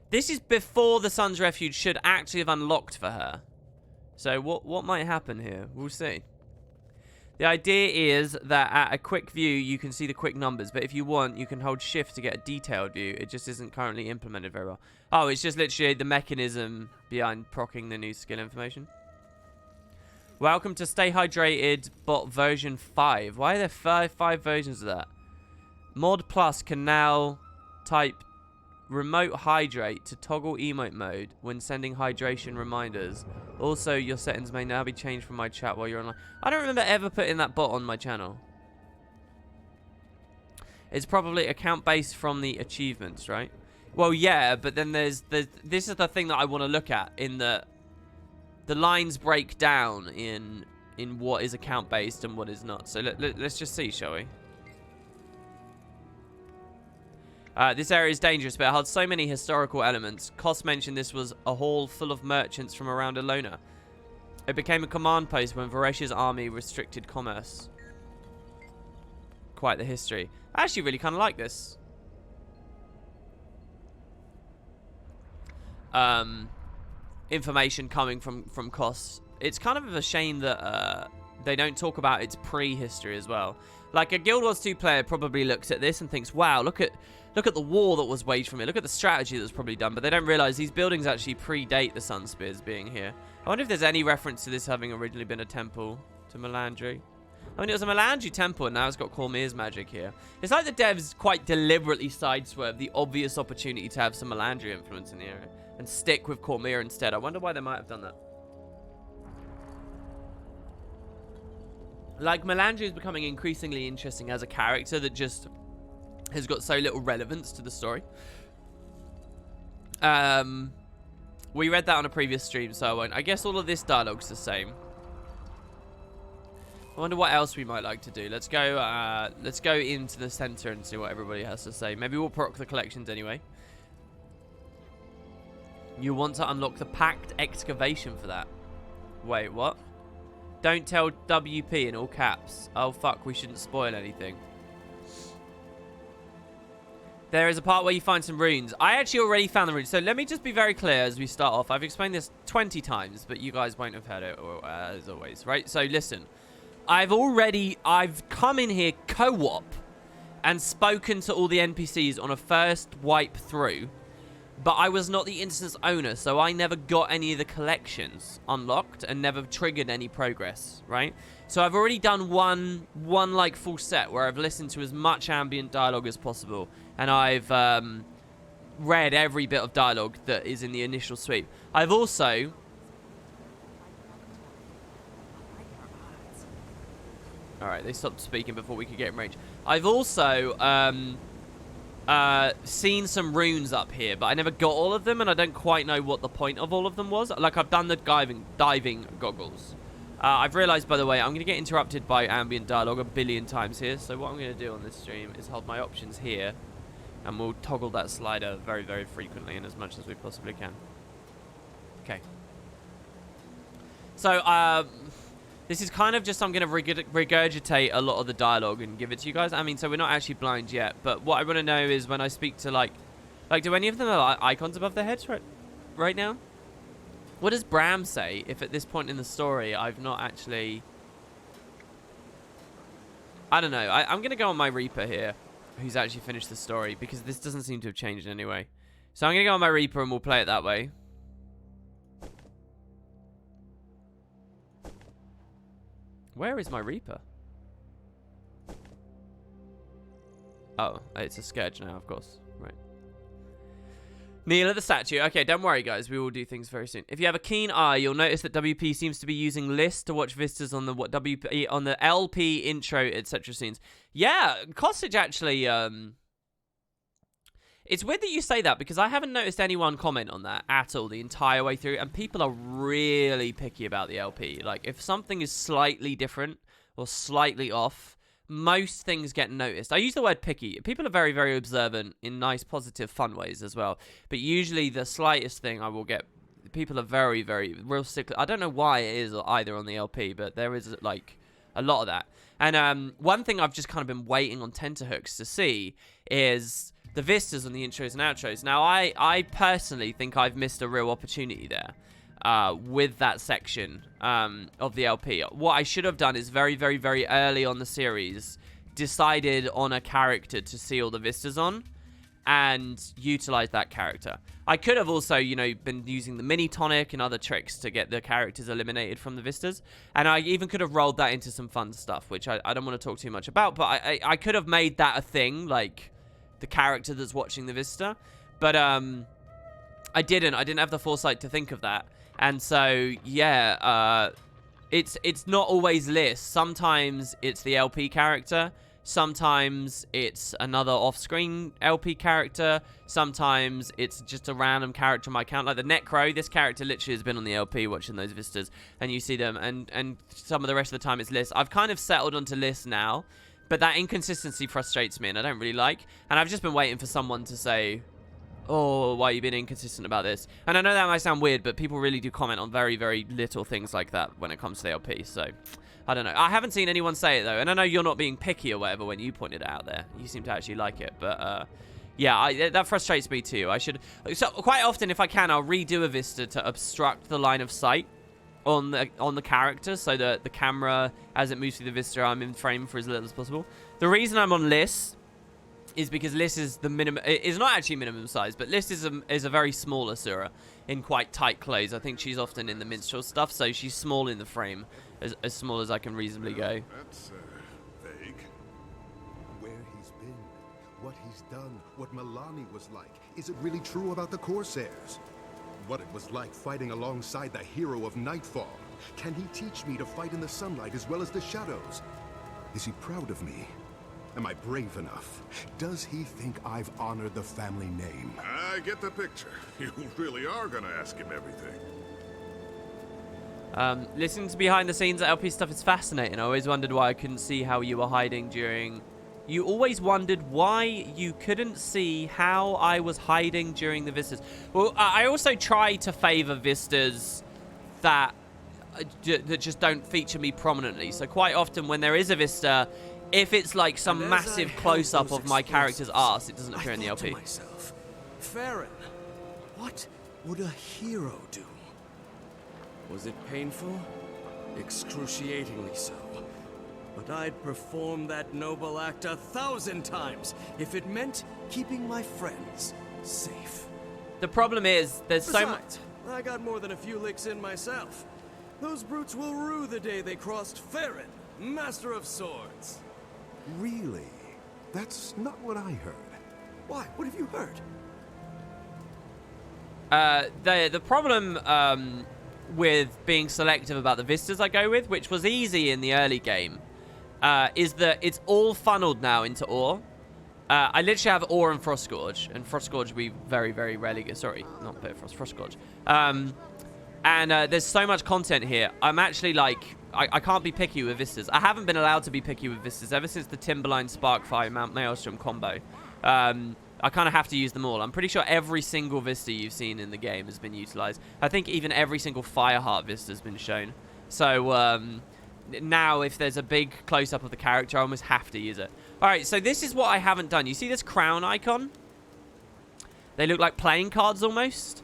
A: This is before the Sun's Refuge should actually have unlocked for her. So what might happen here? We'll see. The idea is that at a quick view, you can see the quick numbers. But if you want, you can hold shift to get a detailed view. It just isn't currently implemented very well. Oh, it's just literally the mechanism behind proccing the new skill information. Welcome to Stay Hydrated bot version 5. Why are there five versions of that? Mod Plus can now type remote hydrate to toggle emote mode when sending hydration reminders. Also, your settings may now be changed from my chat while you're online. I don't remember ever putting that bot on my channel. It's probably account based from the achievements, right? Well, yeah, but then this is the thing that I want to look at in the lines break down in what is account based and what is not. So let's just see, shall we? This area is dangerous, but it holds so many historical elements. Koss mentioned this was a hall full of merchants from around Alona. It became a command post when Varesia's army restricted commerce. Quite the history. I actually really kind of like this. Information coming from Koss. It's kind of a shame that they don't talk about its pre-history as well. Like, a Guild Wars 2 player probably looks at this and thinks, wow, look at the war that was waged from it. Look at the strategy that was probably done. But they don't realize these buildings actually predate the Sun Spears being here. I wonder if there's any reference to this having originally been a temple to Melandri. I mean, it was a Melandri temple, and now it's got Cormyr's magic here. It's like the devs quite deliberately sideswerved the obvious opportunity to have some Melandri influence in the area and stick with Cormyr instead. I wonder why they might have done that. Like, Melandri is becoming increasingly interesting as a character that just has got so little relevance to the story. We read that on a previous stream, so I won't. I guess all of this dialogue's the same. I wonder what else we might like to do. Let's go into the center and see what everybody has to say. Maybe we'll proc the collections anyway. You want to unlock the Pact Excavation for that. Wait, what? Don't tell WP in all caps. Oh, fuck, we shouldn't spoil anything. There is a part where you find some runes. I actually already found the runes. So let me just be very clear as we start off. I've explained this 20 times, but you guys won't have heard it as always, right? So listen, I've come in here co-op and spoken to all the NPCs on a first wipe through, but I was not the instance owner, so I never got any of the collections unlocked and never triggered any progress, right? So I've already done one like full set where I've listened to as much ambient dialogue as possible, and I've read every bit of dialogue that is in the initial sweep. I've also... Alright, they stopped speaking before we could get in range. I've also seen some runes up here, but I never got all of them, and I don't quite know what the point of all of them was. Like, I've done the diving goggles. I've realized, by the way, I'm going to get interrupted by ambient dialogue a billion times here, so what I'm going to do on this stream is hold my options here, and we'll toggle that slider very, very frequently and as much as we possibly can. Okay. So, this is kind of just, I'm going to regurgitate a lot of the dialogue and give it to you guys. I mean, so we're not actually blind yet, but what I want to know is when I speak to, like, do any of them have icons above their heads right now? What does Bram say if at this point in the story I've not actually... I don't know. I'm going to go on my Reaper here, who's actually finished the story, because this doesn't seem to have changed anyway. So I'm going to go on my Reaper and we'll play it that way. Where is my Reaper? Oh, it's a Scourge now, of course. Right. Kneel at the statue. Okay, don't worry, guys. We will do things very soon. If you have a keen eye, you'll notice that WP seems to be using lists to watch vistas on the LP intro, etc. scenes. Yeah, Costage actually. It's weird that you say that because I haven't noticed anyone comment on that at all the entire way through, and people are really picky about the LP. Like, if something is slightly different or slightly off, most things get noticed. I use the word picky. People are very, very observant in nice, positive, fun ways as well. But usually the slightest thing I will get, people are very, very real stickler. I don't know why it is either on the LP, but there is like a lot of that. And one thing I've just kind of been waiting on tenterhooks to see is the vistas on the intros and outros. Now, I personally think I've missed a real opportunity there. With that section of the LP. What I should have done is very, very, very early on the series, decided on a character to see all the vistas on, and utilize that character. I could have also, you know, been using the mini tonic and other tricks to get the characters eliminated from the vistas, and I even could have rolled that into some fun stuff, which I don't want to talk too much about, but I could have made that a thing, like the character that's watching the vista, but I didn't have the foresight to think of that. And so, yeah, it's not always Liz. Sometimes it's the LP character. Sometimes it's another off-screen LP character. Sometimes it's just a random character on my account. Like the Necro, this character literally has been on the LP watching those vistas. And you see them. And some of the rest of the time it's Liz. I've kind of settled onto Liz now. But that inconsistency frustrates me and I don't really like. And I've just been waiting for someone to say, oh, why are you being inconsistent about this? And I know that might sound weird, but people really do comment on very, very little things like that when it comes to the LP. So, I don't know. I haven't seen anyone say it, though. And I know you're not being picky or whatever when you pointed it out there. You seem to actually like it. But, yeah, that frustrates me too. I should... So, quite often, if I can, I'll redo a Vista to obstruct the line of sight on the character so that the camera, as it moves through the Vista, I'm in frame for as little as possible. The reason I'm on Liz is because Liz is the minimum... It's not actually minimum size, but Liz is a very small Asura in quite tight clothes. I think she's often in the minstrel stuff, so she's small in the frame, as small as I can reasonably go.
B: That's vague.
C: Where he's been, what he's done, what Milani was like. Is it really true about the Corsairs? What it was like fighting alongside the hero of Nightfall. Can he teach me to fight in the sunlight as well as the shadows? Is he proud of me? Am I brave enough? Does he think I've honored the family name?
B: I get the picture. You really are gonna ask him everything.
A: Listening to behind the scenes LP stuff is fascinating. I always wondered why I couldn't see how you were hiding during... You always wondered why you couldn't see how I was hiding during the vistas. Well, I also try to favor vistas that just don't feature me prominently. So quite often when there is a vista... If it's like some massive close-up of my character's arse, it doesn't appear in the LP.
D: To myself, Farron, what would a hero do? Was it painful? Excruciatingly so. But I'd perform that noble act 1,000 times if it meant keeping my friends safe.
A: The problem is, there's so much...
D: Besides, I got more than a few licks in myself. Those brutes will rue the day they crossed Farron, Master of Swords.
C: Really? That's not what I heard.
D: Why? What have you heard?
A: The problem with being selective about the vistas I go with, which was easy in the early game, is that it's all funneled now into ore. I literally have ore and Frostgorge, and Frostgorge we very, very rarely get. Sorry, not Bitterfrost, Frostgorge. And there's so much content here. I'm actually like... I can't be picky with vistas. I haven't been allowed to be picky with vistas ever since the Timberline Sparkfire Mount Maelstrom combo. I kind of have to use them all. I'm pretty sure every single vista you've seen in the game has been utilized. I think even every single Fireheart vista has been shown. So now if there's a big close-up of the character, I almost have to use it. Alright, so this is what I haven't done. You see this crown icon? They look like playing cards almost.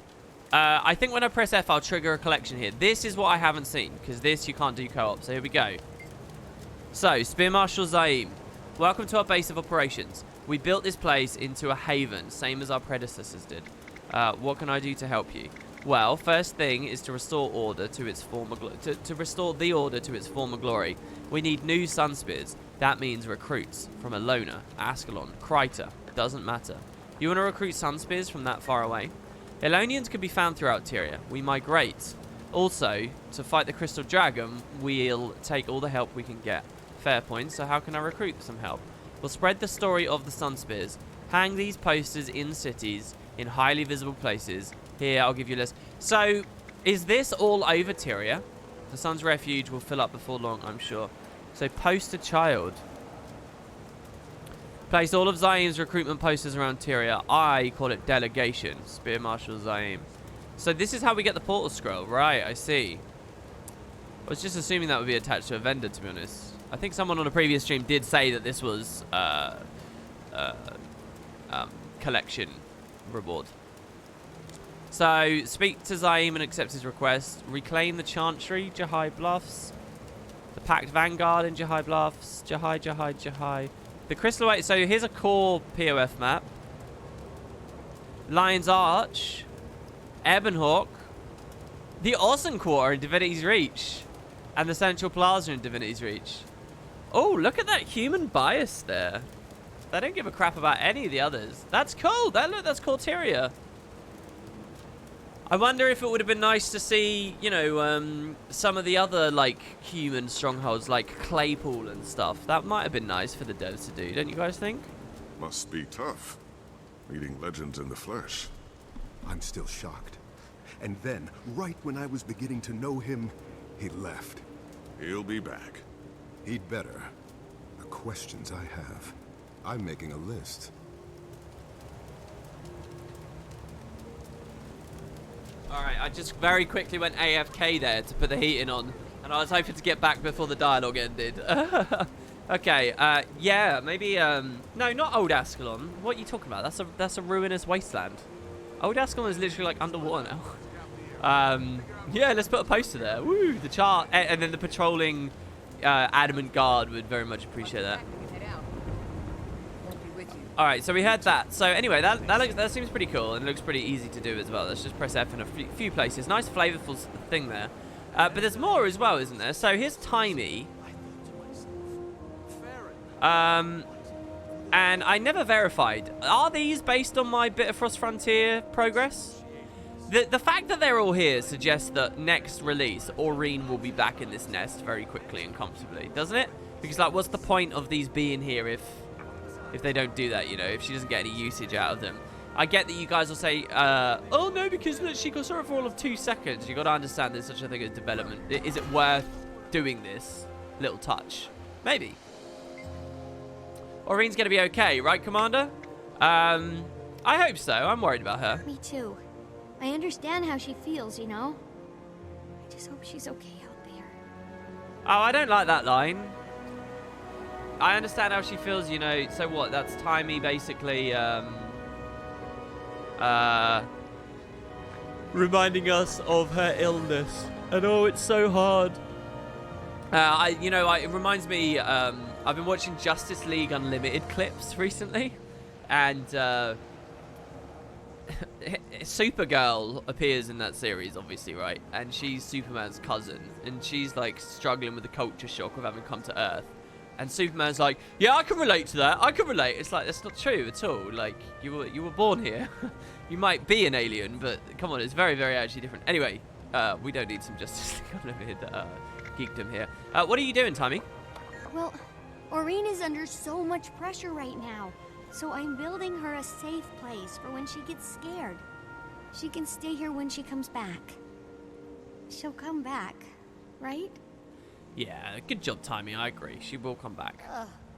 A: I think when I press F, I'll trigger a collection here. This is what I haven't seen, because this you can't do co-op. So here we go. So, Spear Marshal Zaim, welcome to our base of operations. We built this place into a haven, same as our predecessors did. What can I do to help you? Well, first thing is to restore order to its former to restore the order to its former glory. We need new Sun Spears. That means recruits from Alona, Ascalon, Kryta. Doesn't matter. You want to recruit Sun Spears from that far away? Elonians can be found throughout Tyria. We migrate. Also, to fight the Crystal Dragon, we'll take all the help we can get. Fair point, so how can I recruit some help? We'll spread the story of the Sun Spears. Hang these posters in cities, in highly visible places. Here, I'll give you a list. So, is this all over Tyria? The Sun's Refuge will fill up before long, I'm sure. So, post a child. Place all of Zaim's recruitment posters around Tyria. I call it delegation. Spear Marshal Zaim. So this is how we get the portal scroll. Right, I see. I was just assuming that would be attached to a vendor, to be honest. I think someone on a previous stream did say that this was collection reward. So, speak to Zaim and accept his request. Reclaim the Chantry, Jahai Bluffs. The Packed Vanguard in Jahai Bluffs. Jahai. The Crystal Away. So, here's a core POF map. Lion's Arch. Ebonhawk. The Ossen Quarter in Divinity's Reach. And the Central Plaza in Divinity's Reach. Oh, look at that human bias there. They don't give a crap about any of the others. That's cool. That's Corteria. I wonder if it would have been nice to see, you know, some of the other, like, human strongholds, like Claypool and stuff. That might have been nice for the devs to do, don't you guys think?
B: Must be tough. Meeting legends in the flesh.
C: I'm still shocked. And then, right when I was beginning to know him, he left.
B: He'll be back.
C: He'd better. The questions I have. I'm making a list.
A: Alright, I just very quickly went AFK there to put the heating on. And I was hoping to get back before the dialogue ended. Okay, yeah, maybe, no, not Old Ascalon. What are you talking about? That's a ruinous wasteland. Old Ascalon is literally, like, underwater now. Yeah, let's put a poster there. Woo, the chart. And then the patrolling adamant guard would very much appreciate that. All right, so we had that. So anyway, that seems pretty cool, and it looks pretty easy to do as well. Let's just press F in a few places. Nice, flavorful thing there. But there's more as well, isn't there? So here's Timey. And I never verified. Are these based on my Bitterfrost Frontier progress? The fact that they're all here suggests that next release, Aurene will be back in this nest very quickly and comfortably, doesn't it? Because, like, what's the point of these being here if they don't do that, you know, if she doesn't get any usage out of them? I get that you guys will say, oh no, because look, she got sorry for all of 2 seconds. You got to understand there's such a thing as development. Is it worth doing this little touch? Maybe. Aurene's going to be okay, right, Commander? I hope so. I'm worried about her.
E: Me too. I understand how she feels, you know? I just hope she's okay out there.
A: Oh, I don't like that line. I understand how she feels, you know. So what? That's Timey basically reminding us of her illness. And oh, it's so hard. It reminds me, I've been watching Justice League Unlimited clips recently, and Supergirl appears in that series, obviously, right? And she's Superman's cousin, and she's like struggling with the culture shock of having come to Earth. And Superman's like, yeah, I can relate to that. I can relate. It's like, that's not true at all. Like, you were born here. You might be an alien, but come on, it's very, very actually different. Anyway, we don't need some Justice League Unlimited geekdom here. What are you doing, Timey?
E: Well, Aurene is under so much pressure right now. So I'm building her a safe place for when she gets scared. She can stay here when she comes back. She'll come back, right?
A: Yeah, good job, Timey. I agree. She will come back.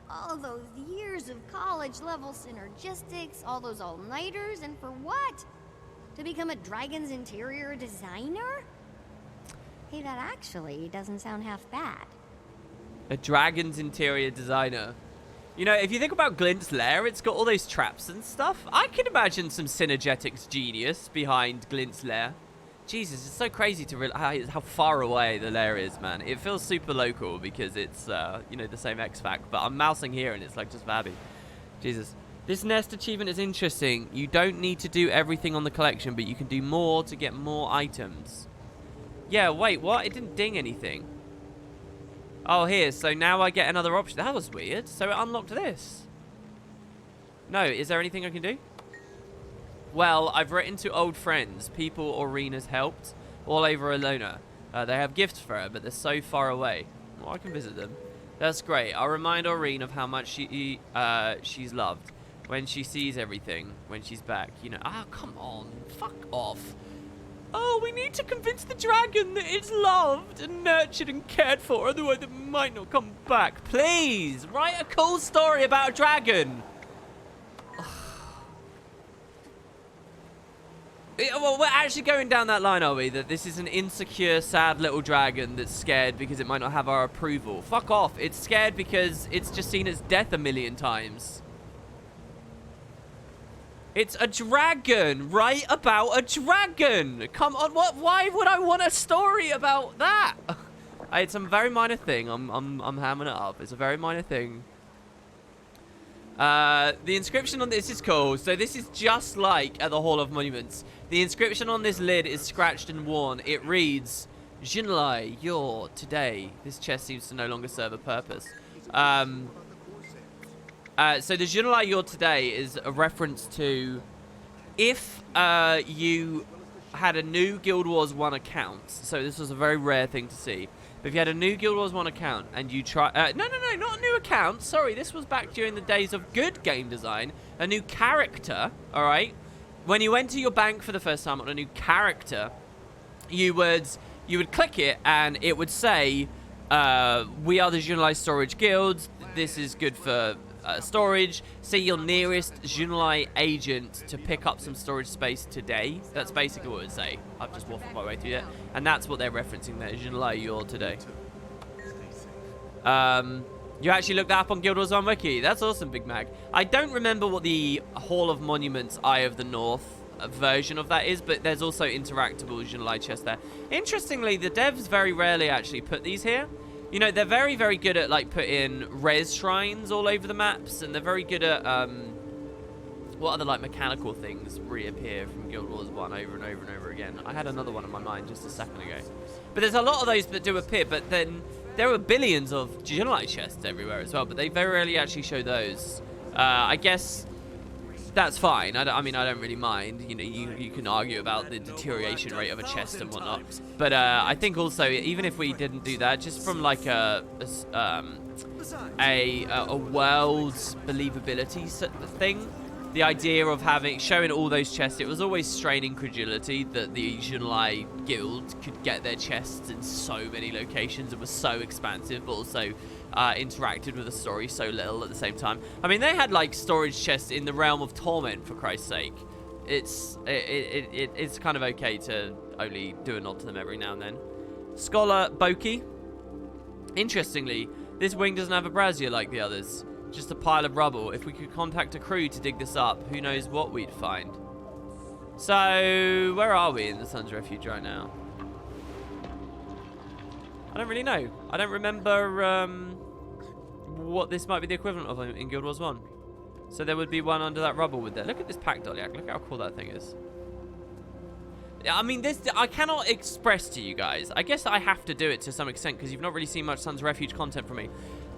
E: All those years of college-level synergistics, all those all-nighters, and for what? To become a dragon's interior designer? Hey, that actually doesn't sound half bad.
A: A dragon's interior designer. You know, if you think about Glint's lair, it's got all those traps and stuff. I can imagine some synergetics genius behind Glint's lair. Jesus, it's so crazy to realize how far away the lair is, man. It feels super local because it's, you know, the same X-Fac. But I'm mousing here and it's like just Vabby. Jesus. This nest achievement is interesting. You don't need to do everything on the collection, but you can do more to get more items. Yeah, wait, what? It didn't ding anything. Oh, here. So now I get another option. That was weird. So it unlocked this. No, is there anything I can do? Well, I've written to old friends, people Aurene has helped, all over Alona. They have gifts for her, but they're so far away. Well, I can visit them. That's great. I'll remind Aurene of how much she's loved when she sees everything, when she's back. You know, come on. Fuck off. Oh, we need to convince the dragon that it's loved and nurtured and cared for, otherwise it might not come back. Please, write a cool story about a dragon. Well, we're actually going down that line, are we? That this is an insecure, sad little dragon that's scared because it might not have our approval. Fuck off. It's scared because it's just seen its death a million times. It's a dragon. Write about a dragon. Come on. What? Why would I want a story about that? It's a very minor thing. I'm hamming it up. It's a very minor thing. The inscription on this is cool. So this is just like at the Hall of Monuments. The inscription on this lid is scratched and worn. It reads, Jinlai, you're today. This chest seems to no longer serve a purpose. So the Jinlai you're today is a reference to if you had a new Guild Wars 1 account. So this was a very rare thing to see. But if you had a new Guild Wars 1 account and you try... no, not a new account. Sorry, this was back during the days of good game design. A new character, all right? When you went to your bank for the first time on a new character, you would click it and it would say, we are the Junlai Storage Guild. This is good for storage. See your nearest Junlai agent to pick up some storage space today. That's basically what it would say. I've just waffled my way through it. And that's what they're referencing there. Junlai, you're today. You actually looked that up on Guild Wars 1 Wiki. That's awesome, Big Mag. I don't remember what the Hall of Monuments Eye of the North version of that is, but there's also interactable Junlai chests there. Interestingly, the devs very rarely actually put these here. You know, they're very, very good at, like, putting res shrines all over the maps, and they're very good at, what other, like, mechanical things reappear from Guild Wars 1 over and over and over again. I had another one in my mind just a second ago. But there's a lot of those that do appear, but then there are billions of Junlai chests everywhere as well, but they very rarely actually show those. I guess that's fine. I mean, I don't really mind. You know, you can argue about the deterioration rate of a chest and whatnot. But I think also, even if we didn't do that, just from like a world's believability thing, the idea of showing all those chests, it was always straining credulity that the Junlai guild could get their chests in so many locations and was so expansive, but also interacted with the story so little at the same time. I mean, they had like storage chests in the realm of torment, for Christ's sake. It's kind of okay to only do a nod to them every now and then. Scholar Boki. Interestingly, this wing doesn't have a brazier like the others. Just a pile of rubble. If we could contact a crew to dig this up, who knows what we'd find. So, where are we in the Sun's Refuge right now? I don't really know. I don't remember what this might be the equivalent of in Guild Wars 1. So there would be one under that rubble with there. Look at this pack Doliac. Look how cool that thing is. I mean, this I cannot express to you guys. I guess I have to do it to some extent because you've not really seen much Sun's Refuge content from me.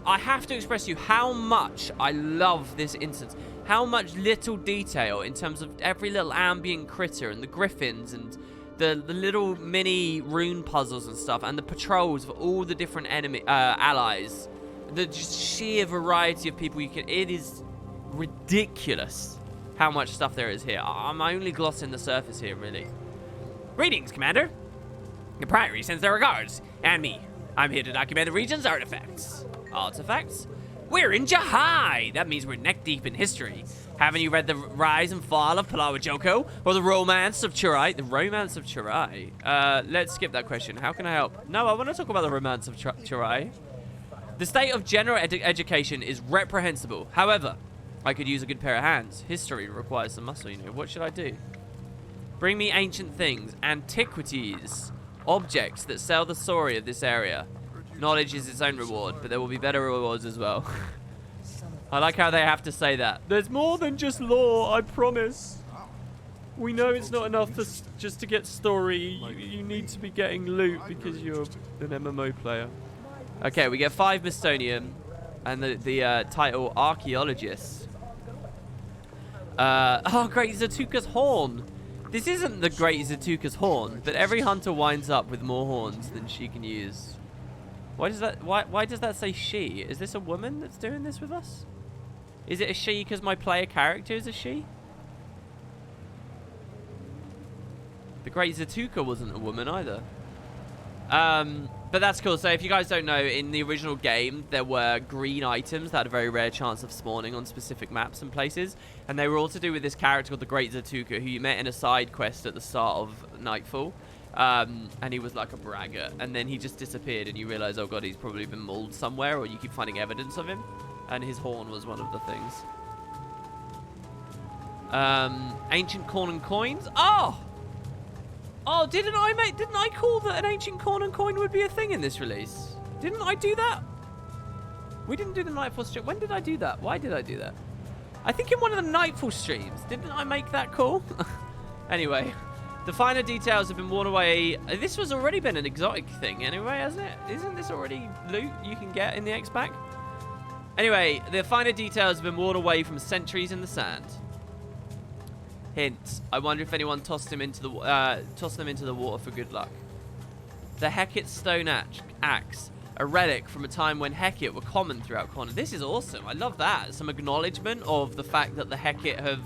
A: I have to express to you how much I love this instance. How much little detail in terms of every little ambient critter and the griffins and the little mini rune puzzles and stuff and the patrols for all the different enemy allies. The just sheer variety of people you can... It is ridiculous how much stuff there is here. I'm only glossing the surface here, really. Greetings, Commander. The Priory sends their regards. And me. I'm here to document the region's artifacts. Artifacts? We're in Jahai! That means we're neck deep in history. Haven't you read The Rise and Fall of Palawajoko? Or The Romance of Churai? The Romance of Churai? Let's skip that question. How can I help? No, I want to talk about the Romance of Churai. The state of general education is reprehensible. However, I could use a good pair of hands. History requires some muscle, you know. What should I do? Bring me ancient things, antiquities, objects that sell the story of this area. Knowledge is its own reward, but there will be better rewards as well. I like how they have to say that. There's more than just lore, I promise. We know it's not enough just to get story. You need to be getting loot because you're an MMO player. Okay, we get 5 Mistonium and the title Archaeologist. Oh, Great Zatuka's Horn. This isn't the Great Zatuka's Horn, but every hunter winds up with more horns than she can use. Why does that say she? Is this a woman that's doing this with us? Is it a she because my player character is a she? The Great Zatuka wasn't a woman either. But that's cool. So if you guys don't know, in the original game, there were green items that had a very rare chance of spawning on specific maps and places. And they were all to do with this character called the Great Zatuka, who you met in a side quest at the start of Nightfall. And he was like a braggart. And then he just disappeared and you realize, oh god, he's probably been mauled somewhere, or you keep finding evidence of him. And his horn was one of the things. Ancient corn and coins. Oh, didn't I call that an ancient corn and coin would be a thing in this release? Didn't I do that? We didn't do the Nightfall stream. When did I do that? Why did I do that? I think in one of the Nightfall streams. Didn't I make that call? Anyway, the finer details have been worn away. This was already been an exotic thing anyway, hasn't it? Isn't this already loot you can get in the X-Pack? Anyway, the finer details have been worn away from centuries in the sand. Hint, I wonder if anyone tossed them into the water for good luck. The Hecate stone axe, a relic from a time when Hecate were common throughout Connor. This is awesome. I love that. Some acknowledgement of the fact that the Hecate have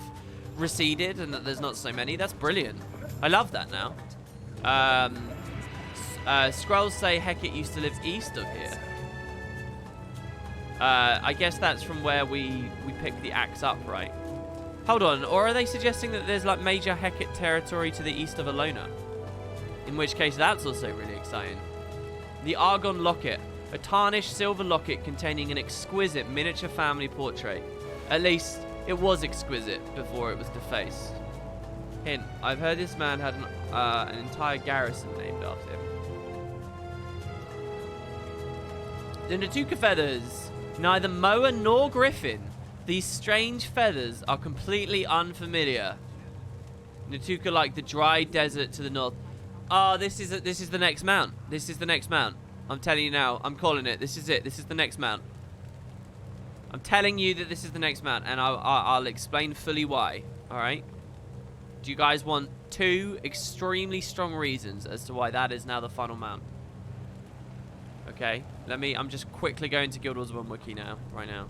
A: receded and that there's not so many. That's brilliant. I love that now. Scrolls say Hecate used to live east of here. I guess that's from where we picked the axe up, right? Hold on, or are they suggesting that there's like major Hecate territory to the east of Alona? In which case, that's also really exciting. The Argon Locket, a tarnished silver locket containing an exquisite miniature family portrait. At least, it was exquisite before it was defaced. Hint, I've heard this man had an entire garrison named after him. The Natuka feathers, neither moa nor griffin. These strange feathers are completely unfamiliar. Natuka like the dry desert to the north. Oh, this is the next mount. This is the next mount. I'm telling you now. I'm calling it. This is it. This is the next mount. I'm telling you that this is the next mount, and I'll explain fully why. All right? Do you guys want 2 extremely strong reasons as to why that is now the final mount? Okay. I'm just quickly going to Guild Wars 1 Wiki now. Right now.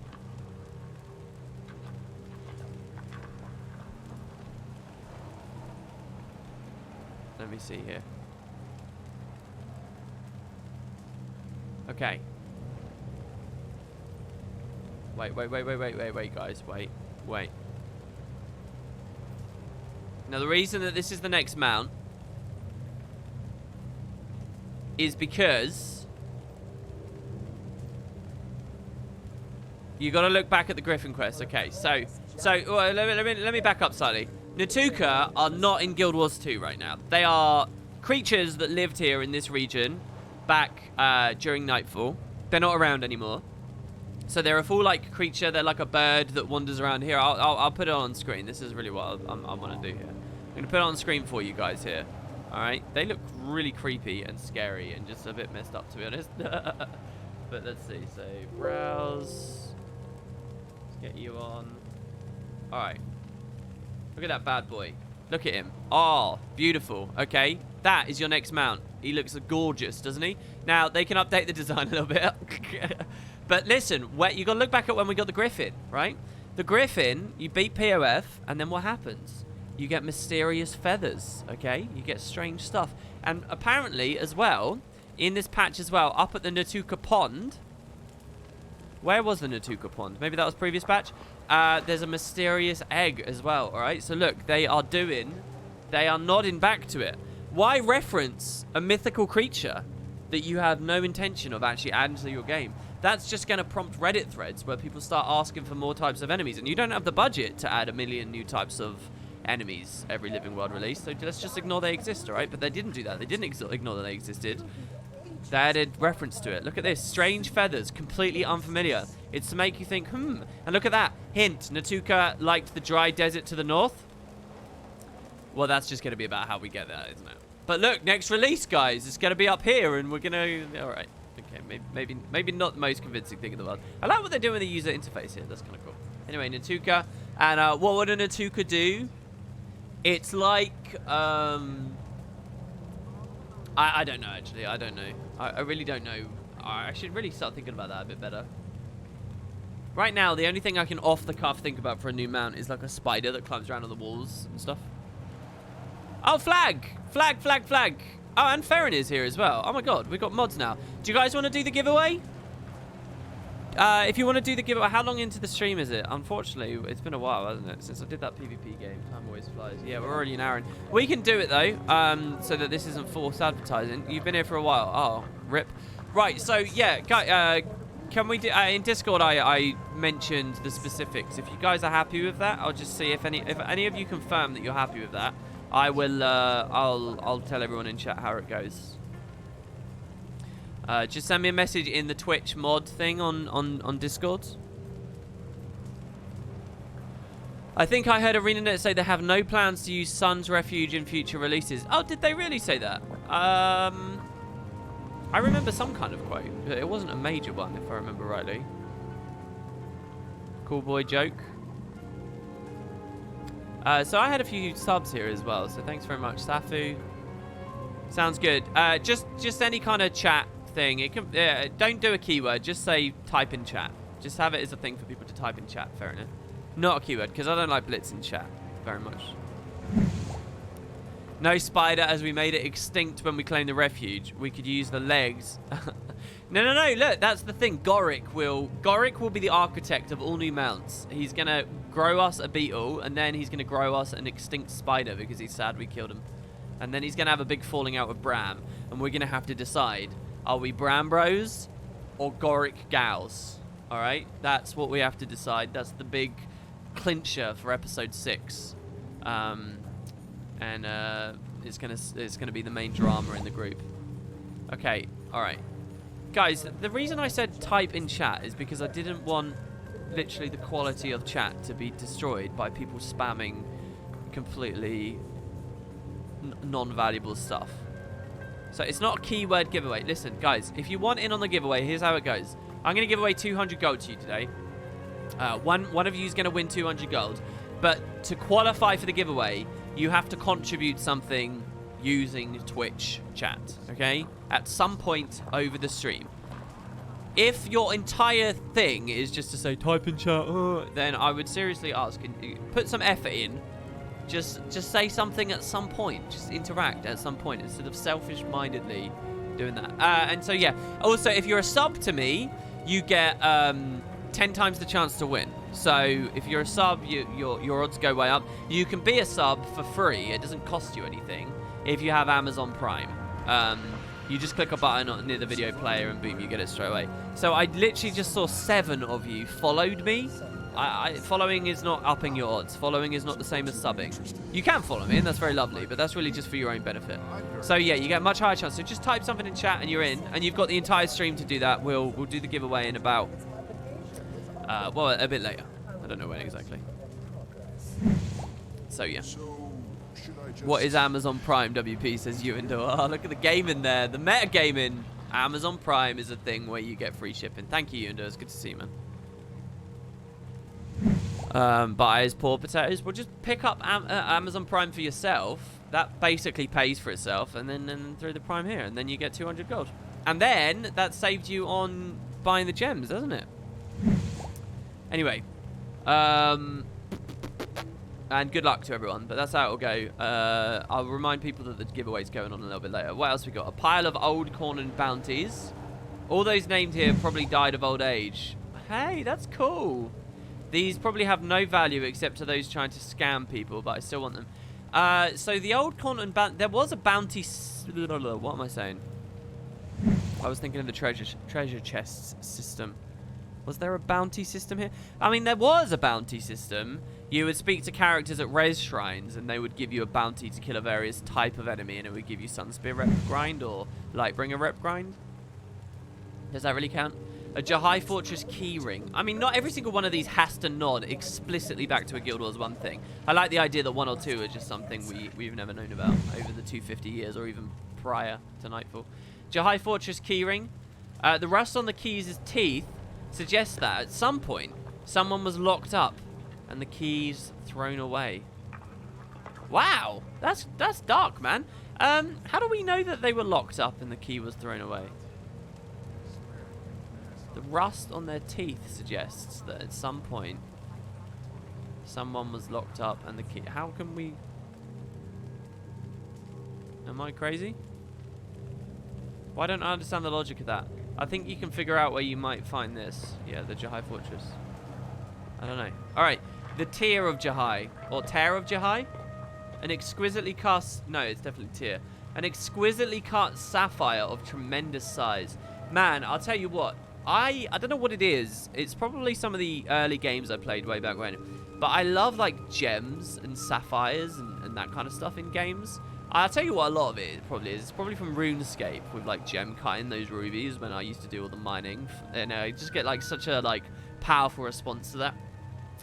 A: Let me see here. Okay. Wait, guys. Wait. Now, the reason that this is the next mount is because you got to look back at the Griffin quest. Okay, so let me back up slightly. Natuka are not in Guild Wars 2 right now. They are creatures that lived here in this region back during Nightfall. They're not around anymore. So they're a full-like creature. They're like a bird that wanders around here. I'll put it on screen. This is really what I want to do here. I'm going to put it on screen for you guys here. All right? They look really creepy and scary and just a bit messed up, to be honest. But let's see. So, browse. Let's get you on. All right. Look at that bad boy. Look at him. Oh, beautiful. Okay. That is your next mount. He looks gorgeous, doesn't he? Now, they can update the design a little bit. But listen, you got to look back at when we got the Griffin, right? The Griffin, you beat POF, and then what happens? You get mysterious feathers, okay? You get strange stuff. And apparently, as well, in this patch as well, up at the Natuka Pond. Where was the Natuka Pond? Maybe that was previous patch. There's a mysterious egg as well, all right? So look, they are nodding back to it. Why reference a mythical creature that you have no intention of actually adding to your game? That's just going to prompt Reddit threads where people start asking for more types of enemies. And you don't have the budget to add 1 million new types of enemies every Living World release. So let's just ignore they exist, all right? But they didn't do that. They didn't ignore that they existed. They added reference to it. Look at this. Strange feathers. Completely unfamiliar. It's to make you think, And look at that. Hint. Natuka liked the dry desert to the north. Well, that's just going to be about how we get there, isn't it? But look, next release, guys. It's going to be up here, and we're going to... All right. Okay, maybe not the most convincing thing in the world. I like what they're doing with the user interface here. That's kind of cool. Anyway, Natuka. And what would a Natuka do? It's like... I don't know, actually. I don't know. I really don't know. I should really start thinking about that a bit better. Right now, the only thing I can off the cuff think about for a new mount is like a spider that climbs around on the walls and stuff. Oh, flag! Flag! Oh, and Farron is here as well. Oh my god, we've got mods now. Do you guys want to do the giveaway? If you want to do the giveaway, how long into the stream is it? Unfortunately, it's been a while, hasn't it? Since I did that PvP game. Time always flies. Yeah, we're already an hour in. We can do it, though, so that this isn't false advertising. You've been here for a while. Oh, rip. Right, so, yeah, can we do... in Discord, I mentioned the specifics. If you guys are happy with that, I'll just see if any of you confirm that you're happy with that. I will, I'll tell everyone in chat how it goes. Just send me a message in the Twitch mod thing on Discord. I think I heard ArenaNet say they have no plans to use Sun's Refuge in future releases. Oh, did they really say that? I remember some kind of quote, but it wasn't a major one, if I remember rightly. Cool boy joke. So I had a few subs here as well, so thanks very much, Safu. Sounds good. Just any kind of chat thing. It can don't do a keyword. Just say type in chat. Just have it as a thing for people to type in chat. Fair enough. Not a keyword because I don't like blitz in chat very much. No spider, as we made it extinct when we claimed the refuge. We could use the legs. No. Look, that's the thing. Gorick will be the architect of all new mounts. He's gonna grow us a beetle, and then he's gonna grow us an extinct spider because he's sad we killed him. And then he's gonna have a big falling out with Bram, and we're gonna have to decide: are we Bram bros or Gorick gals? All right, that's what we have to decide. That's the big clincher for episode 6, and it's gonna be the main drama in the group. Okay, all right. Guys, the reason I said type in chat is because I didn't want literally the quality of chat to be destroyed by people spamming completely non-valuable stuff. So it's not a keyword giveaway. Listen, guys, if you want in on the giveaway, here's how it goes. I'm going to give away 200 gold to you today. One of you is going to win 200 gold. But to qualify for the giveaway, you have to contribute something using Twitch chat, okay? At some point over the stream. If your entire thing is just to say type in chat, then I would seriously ask, put some effort in. Just say something at some point. Just interact at some point instead of selfish-mindedly doing that. And so, yeah. Also, if you're a sub to me, you get 10 times the chance to win. So if you're a sub, your odds go way up. You can be a sub for free. It doesn't cost you anything if you have Amazon Prime. You just click a button near the video player and boom, you get it straight away. So I literally just saw 7 of you followed me. Following is not upping your odds. Following is not the same as subbing. You can follow me, and that's very lovely, but that's really just for your own benefit. So yeah, you get a much higher chance. So just type something in chat and you're in, and you've got the entire stream to do that. We'll do the giveaway in about, well, a bit later. I don't know when exactly. So yeah. What is Amazon Prime? WP says you and oh, look at the game in there. The meta gaming. Amazon Prime is a thing where you get free shipping. Thank you, Yundo. It's good to see you, man. Buys poor potatoes. Well, just pick up Amazon Prime for yourself. That basically pays for itself, and then through the Prime here, and then you get 200 gold. And then that saved you on buying the gems, doesn't it? Anyway, and good luck to everyone, but that's how it'll go. I'll remind people that the giveaway's going on a little bit later. What else we got? A pile of old corn and bounties. All those named here probably died of old age. Hey, that's cool. These probably have no value except to those trying to scam people, but I still want them. So the old corn and bounty... There was a bounty... What am I saying? I was thinking of the treasure chests system. Was there a bounty system here? I mean, there was a bounty system. You would speak to characters at res shrines, and they would give you a bounty to kill a various type of enemy, and it would give you Sunspear rep grind or Lightbringer rep grind. Does that really count? A Jahai Fortress keyring. I mean, not every single one of these has to nod explicitly back to a Guild Wars 1 thing. I like the idea that 1 or 2 are just something we've never known about over the 250 years or even prior to Nightfall. Jahai Fortress keyring. The rust on the keys' teeth suggests that at some point someone was locked up and the keys thrown away. Wow, that's dark, man. How do we know that they were locked up and the key was thrown away? The rust on their teeth suggests that at some point someone was locked up and the key... How can we... Am I crazy? Why don't I understand the logic of that? I think you can figure out where you might find this. Yeah, the Jahai Fortress. I don't know. Alright, the Tear of Jahai, or Tear of Jahai? An exquisitely cast... No, it's definitely Tear. An exquisitely cut sapphire of tremendous size. Man, I'll tell you what. I don't know what it is. It's probably some of the early games I played way back when. But I love, like, gems and sapphires and that kind of stuff in games. I'll tell you what a lot of it probably is. It's probably from RuneScape with, like, gem cutting those rubies when I used to do all the mining. And I just get, like, such a, like, powerful response to that.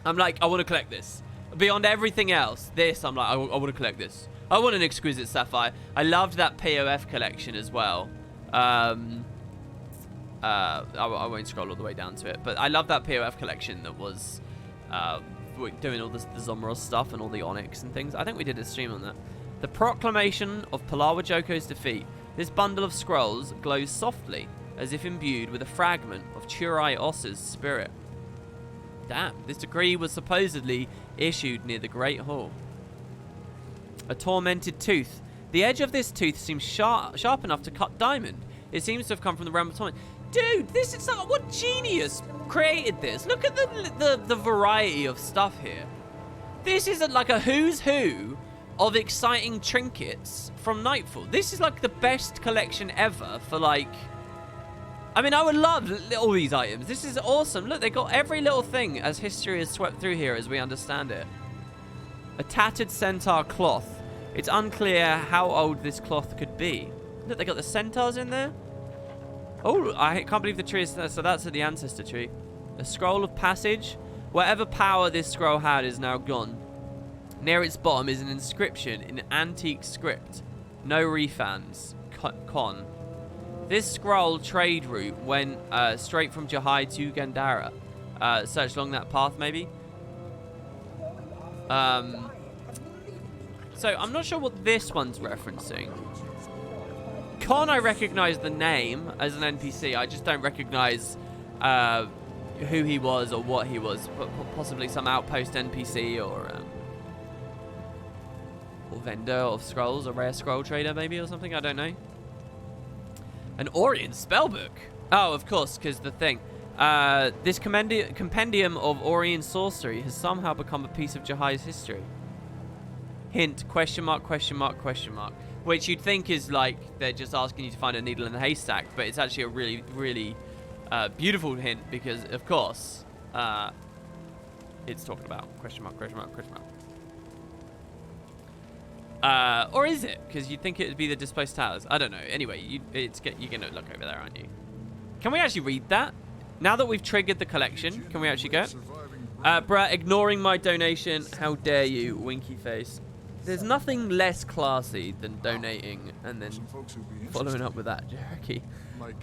A: I'm like, I want to collect this. Beyond everything else, I'm like, I want to collect this. I want an exquisite sapphire. I loved that POF collection as well. I won't scroll all the way down to it, but I love that POF collection that was doing all the Zomros stuff and all the Onyx and things. I think we did a stream on that. The Proclamation of Palawa Joko's defeat. This bundle of scrolls glows softly, as if imbued with a fragment of Churai Os's spirit. Damn, this decree was supposedly issued near the Great Hall. A tormented tooth. The edge of this tooth seems sharp enough to cut diamond. It seems to have come from the realm of torment. Dude, this is like, what genius created this? Look at the variety of stuff here. This is like a who's who of exciting trinkets from Nightfall. This is like the best collection ever for like... I mean, I would love all these items. This is awesome. Look, they got every little thing as history is swept through here as we understand it. A tattered centaur cloth. It's unclear how old this cloth could be. Look, they got the centaurs in there. Oh, I can't believe the tree is there. So that's the ancestor tree. A scroll of passage. Whatever power this scroll had is now gone. Near its bottom is an inscription in antique script. No refunds. Con. This scroll trade route went straight from Jahai to Gandhara. Search along that path, maybe. So I'm not sure what this one's referencing. Con, I recognize the name as an NPC. I just don't recognize who he was or what he was. Possibly some outpost NPC or vendor of scrolls, a rare scroll trader maybe or something. I don't know. An Orient spellbook. Oh, of course, because the thing. This compendium of Orient sorcery has somehow become a piece of Jahai's history. Hint, question mark, question mark, question mark. Which you'd think is like they're just asking you to find a needle in the haystack, but it's actually a really, really beautiful hint because, of course, it's talking about question mark, question mark, question mark. Or is it? Because you'd think it would be the displaced towers. I don't know. Anyway, you're going to look over there, aren't you? Can we actually read that? Now that we've triggered the collection, can we actually go? Bruh, ignoring my donation. How dare you, winky face. There's nothing less classy than donating and then following up with that, Jericho.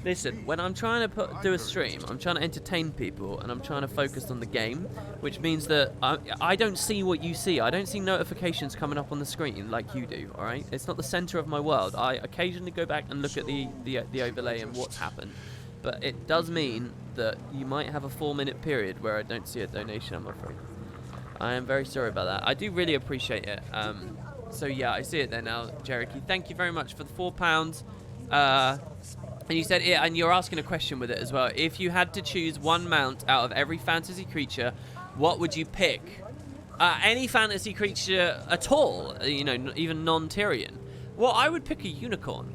A: Listen, when I'm trying to do a stream, I'm trying to entertain people and I'm trying to focus on the game, which means that I don't see what you see. I don't see notifications coming up on the screen like you do, all right? It's not the center of my world. I occasionally go back and look at the overlay and what's happened. But it does mean that you might have a 4-minute period where I don't see a donation, I'm afraid. I am very sorry about that. I do really appreciate it. So yeah, I see it there now, Jericho. Thank you very much for the £4. And you said, yeah, and you're asking a question with it as well. If you had to choose one mount out of every fantasy creature, what would you pick? Any fantasy creature at all, you know, even non-Tyrion. Well, I would pick a unicorn.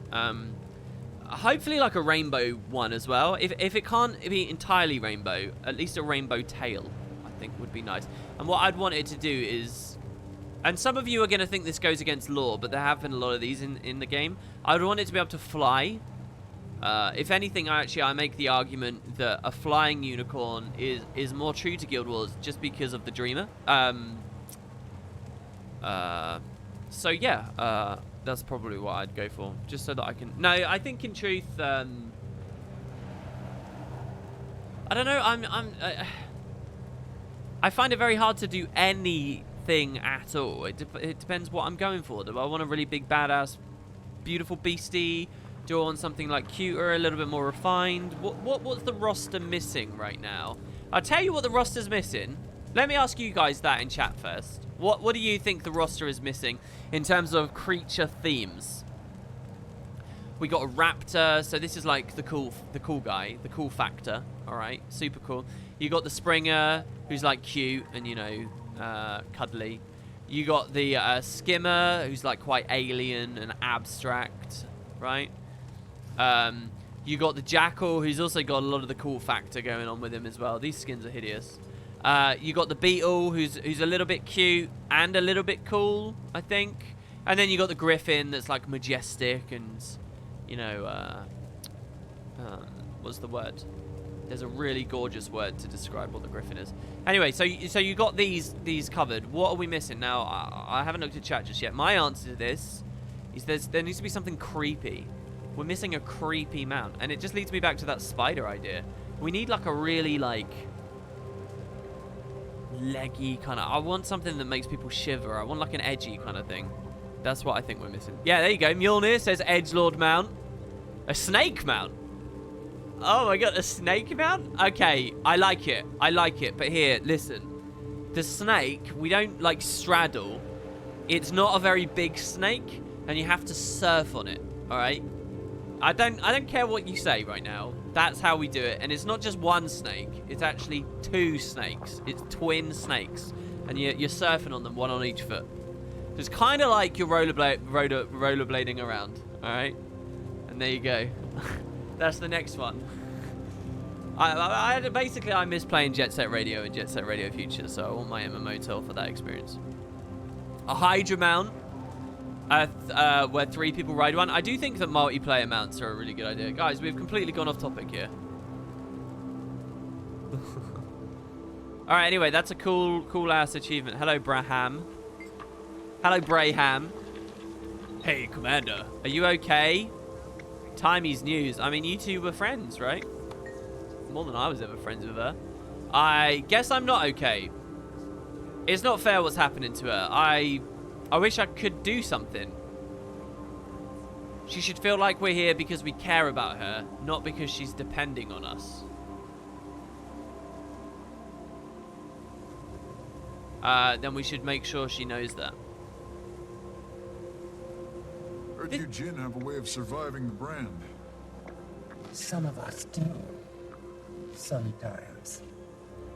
A: Hopefully like a rainbow one as well. If it can't be entirely rainbow, at least a rainbow tail, I think would be nice. And what I'd want it to do is, and some of you are going to think this goes against lore, but there have been a lot of these in the game. I would want it to be able to fly. If anything, I make the argument that a flying unicorn is more true to Guild Wars just because of the Dreamer. So yeah, that's probably what I'd go for, just so that I can... No, I think in truth, I don't know, I find it very hard to do anything at all. It depends what I'm going for. Do I want a really big, badass, beautiful beastie? Do I want something like cuter, a little bit more refined? What's the roster missing right now? I'll tell you what the roster's missing. Let me ask you guys that in chat first. What do you think the roster is missing in terms of creature themes? We got a raptor, so this is like the cool guy, the cool factor. All right, super cool. You got the Springer, who's like cute and, you know, cuddly. You got the Skimmer, who's like quite alien and abstract, right? You got the Jackal, who's also got a lot of the cool factor going on with him as well. These skins are hideous. You got the Beetle, who's a little bit cute and a little bit cool, I think. And then you got the Griffin, that's like majestic and, you know, what's the word? There's a really gorgeous word to describe what the Griffin is. Anyway, so you got these covered. What are we missing? Now, I haven't looked at chat just yet. My answer to this is there needs to be something creepy. We're missing a creepy mount. And it just leads me back to that spider idea. We need like a really like leggy kind of... I want something that makes people shiver. I want like an edgy kind of thing. That's what I think we're missing. Yeah, there you go. Mjolnir says edgelord mount. A snake mount. Oh my god, a snake mount? Okay, I like it. I like it. But here, listen. The snake, we don't like straddle. It's not a very big snake, and you have to surf on it. All right? I don't care what you say right now. That's how we do it. And it's not just one snake. It's actually 2 snakes. It's twin snakes. And you're surfing on them, one on each foot. So it's kind of like you're rollerblading around. All right? And there you go. That's the next one. Basically, I miss playing Jet Set Radio and Jet Set Radio Future, so I want my MMO to offer that experience. A Hydra mount, where 3 people ride one. I do think that multiplayer mounts are a really good idea. Guys, we've completely gone off topic here. Alright, anyway, that's a cool-ass achievement. Hello, Braham. Hello, Braham. Hey, Commander. Are you okay? Timey's news. I mean, you two were friends, right? More than I was ever friends with her. I guess I'm not okay. It's not fair what's happening to her. I wish I could do something. She should feel like we're here because we care about her, not because she's depending on us. Then we should make sure she knows that.
B: Heard you Jinn have a way of surviving the brand.
F: Some of us do. Sometimes.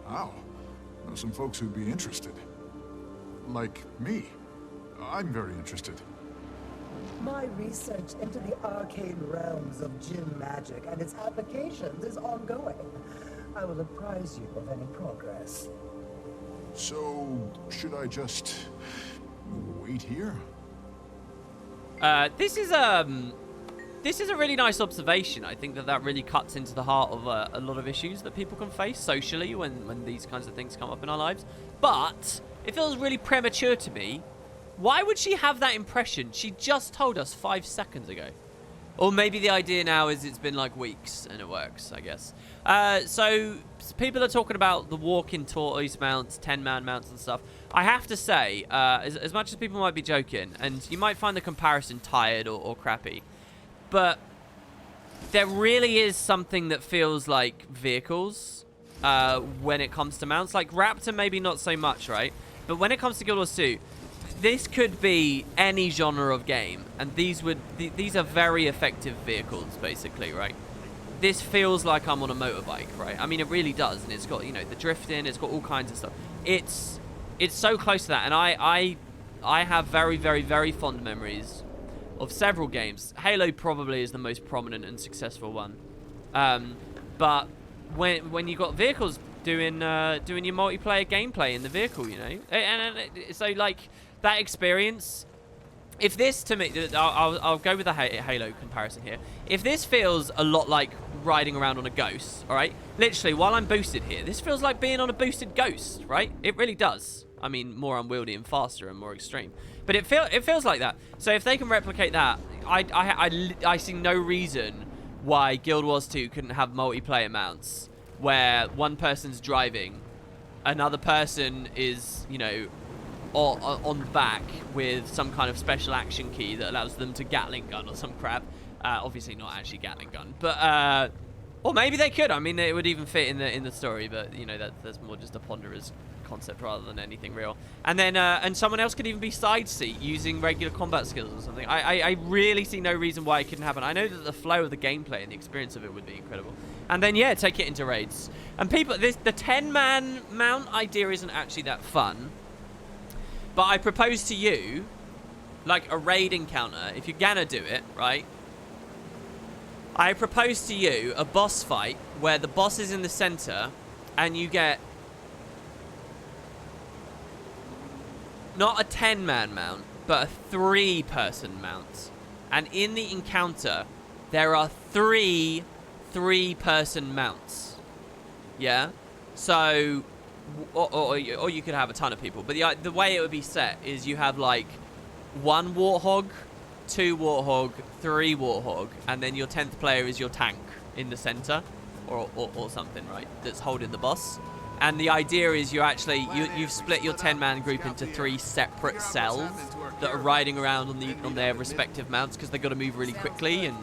B: How? Know some folks who'd be interested. Like me. I'm very interested.
F: My research into the arcane realms of Jinn magic and its applications is ongoing. I will apprise you of any progress.
B: So, should I just wait here?
A: This is a really nice observation. I think that really cuts into the heart of a lot of issues that people can face socially when these kinds of things come up in our lives. But it feels really premature to me. Why would she have that impression? She just told us 5 seconds ago. Or maybe the idea now is it's been like weeks and it works, I guess. So people are talking about the walking tortoise mounts, 10-man mounts and stuff. I have to say, as much as people might be joking, and you might find the comparison tired or crappy, but there really is something that feels like vehicles when it comes to mounts. Like Raptor, maybe not so much, right? But when it comes to Guild Wars 2, this could be any genre of game, and these are very effective vehicles, basically, right? This feels like I'm on a motorbike, right? I mean, it really does, and it's got, you know, the drifting, it's got all kinds of stuff. It's so close to that, and I have very, very, very fond memories of several games. Halo probably is the most prominent and successful one, but when you got vehicles doing your multiplayer gameplay in the vehicle, you know, and so like that experience. If this, to me, I'll go with the Halo comparison here. If this feels a lot like riding around on a Ghost, all right? Literally, while I'm boosted here, this feels like being on a boosted Ghost, right? It really does. I mean, more unwieldy and faster and more extreme. But it feels like that. So if they can replicate that, I see no reason why Guild Wars 2 couldn't have multiplayer mounts where one person's driving, another person is, you know, on the back with some kind of special action key that allows them to Gatling gun or some crap. Obviously not actually Gatling gun, but or maybe they could. I mean, it would even fit in the story, but you know, that's more just a ponderous concept rather than anything real. And then and someone else could even be side seat using regular combat skills or something. I really see no reason why it couldn't happen. I know that the flow of the gameplay and the experience of it would be incredible. And then yeah, take it into raids. And people, the 10-man mount idea isn't actually that fun. But I propose to you, like a raid encounter, if you're gonna do it, right? I propose to you a boss fight where the boss is in the center and you get not a 10-man mount, but a 3-person mount. And in the encounter, there are 3 3-person mounts. Yeah? So, or you could have a ton of people. But the way it would be set is you have like 1 warthog, 2 warthog, 3 warthog, and then your 10th player is your tank in the center, or something, right? That's holding the boss. And the idea is you actually you've split your 10-man group into 3 separate cells that are riding around on their respective mounts because they've got to move really quickly, and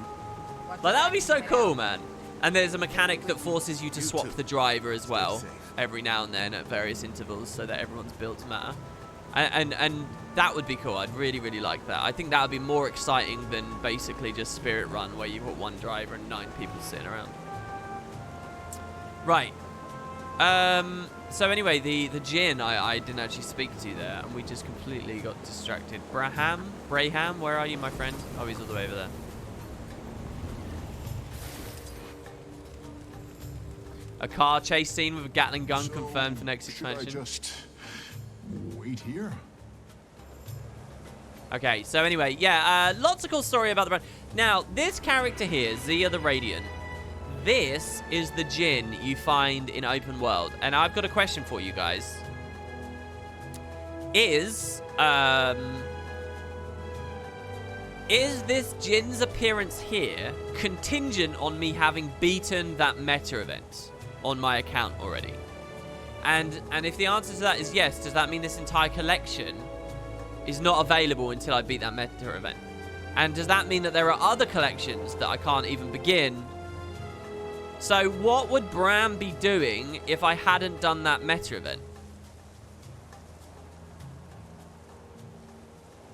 A: like that would be so cool, man. And there's a mechanic that forces you to swap the driver as well every now and then at various intervals so that everyone's builds matter. And that would be cool. I'd really, really like that. I think that would be more exciting than basically just Spirit Run where you've got 1 driver and 9 people sitting around. Right. So anyway, the Djinn I didn't actually speak to there, and we just completely got distracted. Braham, where are you, my friend? Oh, he's all the way over there. A car chase scene with a Gatling gun confirmed for next expansion.
B: Should I just wait here?
A: Okay, so anyway, yeah, lots of cool story about the brand. Now, this character here, Zia the Radiant, this is the Djinn you find in open world. And I've got a question for you guys. Is this Djinn's appearance here contingent on me having beaten that meta event on my account already? And if the answer to that is yes, does that mean this entire collection is not available until I beat that meta event? And does that mean that there are other collections that I can't even begin? So what would Bram be doing if I hadn't done that meta event?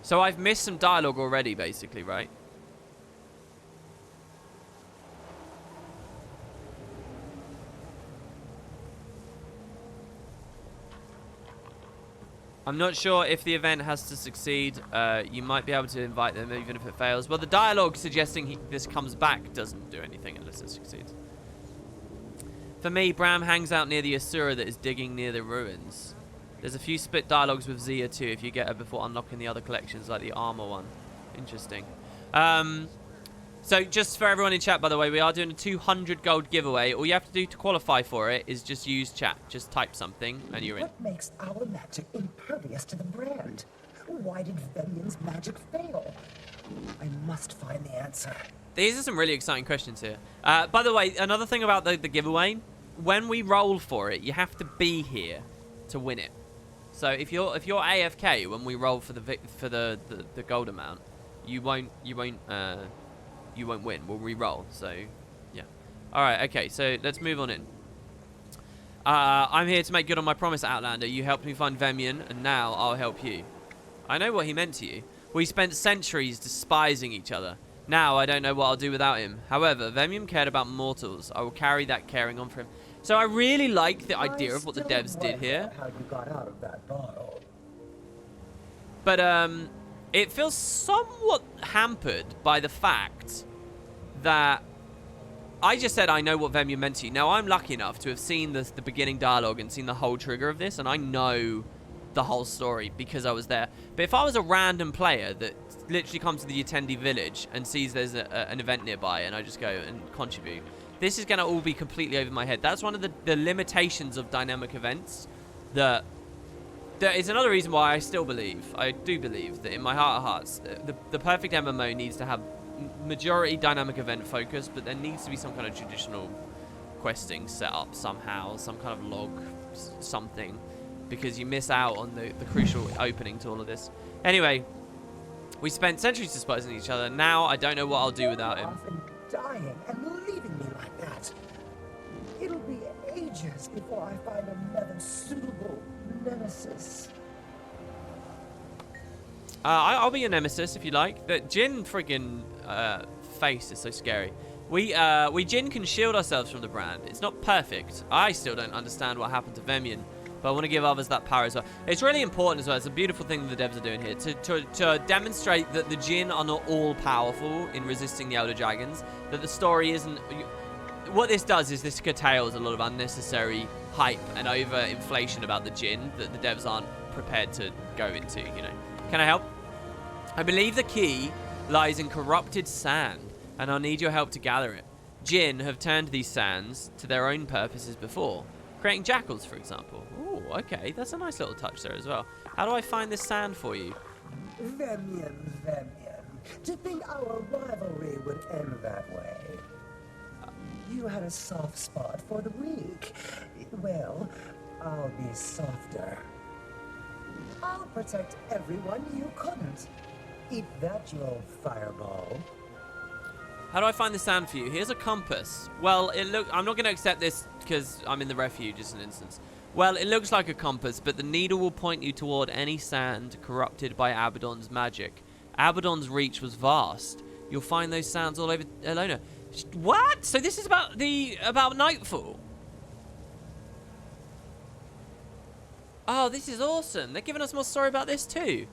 A: So I've missed some dialogue already, basically, right? I'm not sure if the event has to succeed. You might be able to invite them even if it fails. Well, the dialogue suggesting this comes back doesn't do anything unless it succeeds. For me, Bram hangs out near the Asura that is digging near the ruins. There's a few split dialogues with Zia too if you get her before unlocking the other collections, like the armor one. Interesting. So just for everyone in chat, by the way, we are doing a 200 gold giveaway. All you have to do to qualify for it is just use chat. Just type something and you're in.
F: What makes our magic impervious to the brand? Why did Vemian's magic fail? I must find the answer.
A: These are some really exciting questions here. By the way, another thing about the giveaway, when we roll for it, you have to be here to win it. So if you're AFK when we roll for the gold amount, you won't win. We'll re-roll. So yeah. All right. Okay. So let's move on in. I'm here to make good on my promise, Outlander. You helped me find Vemian, and now I'll help you. I know what he meant to you. We spent centuries despising each other. Now I don't know what I'll do without him. However, Vemian cared about mortals. I will carry that caring on for him. So I really like the idea of what the devs did here.
F: How you got out of that bottle.
A: But it feels somewhat hampered by the fact that I just said I know what Vemian meant to you. Now I'm lucky enough to have seen the beginning dialogue and seen the whole trigger of this, and I know the whole story because I was there. But if I was a random player that literally comes to the Yetendi village and sees there's an event nearby and I just go and contribute, this is going to all be completely over my head. That's one of the limitations of dynamic events. That is another reason why I do believe that in my heart of hearts, the perfect MMO needs to have majority dynamic event focus, but there needs to be some kind of traditional questing set up somehow, some kind of log, something, because you miss out on the crucial opening to all of this. Anyway, we spent centuries despising each other. Now I don't know what I'll do without him.
F: Dying and leaving me like that. It'll be ages before I find another suitable nemesis.
A: I'll be your nemesis if you like. The Jin friggin' face is so scary. We Jin can shield ourselves from the brand. It's not perfect. I still don't understand what happened to Vemian, but I want to give others that power as well. It's really important as well. It's a beautiful thing that the devs are doing here to demonstrate that the Jin are not all powerful in resisting the Elder Dragons. That the story isn't. What this does is this curtails a lot of unnecessary hype and over-inflation about the Jin that the devs aren't prepared to go into. You know. Can I help? I believe the key lies in corrupted sand, and I'll need your help to gather it. Jin have turned these sands to their own purposes before, creating jackals, for example. Ooh, okay, that's a nice little touch there as well. How do I find this sand for you?
F: Vemian. To think our rivalry would end that way. You had a soft spot for the weak. Well, I'll be softer. I'll protect everyone you couldn't. Eat that, you old fireball.
A: How do I find the sand for you? Here's a compass. Well, I'm not going to accept this because I'm in the refuge, as an instance. Well, it looks like a compass, but the needle will point you toward any sand corrupted by Abaddon's magic. Abaddon's reach was vast. You'll find those sands all over Elona. What? So this is about Nightfall? Oh, this is awesome. They're giving us more story about this too.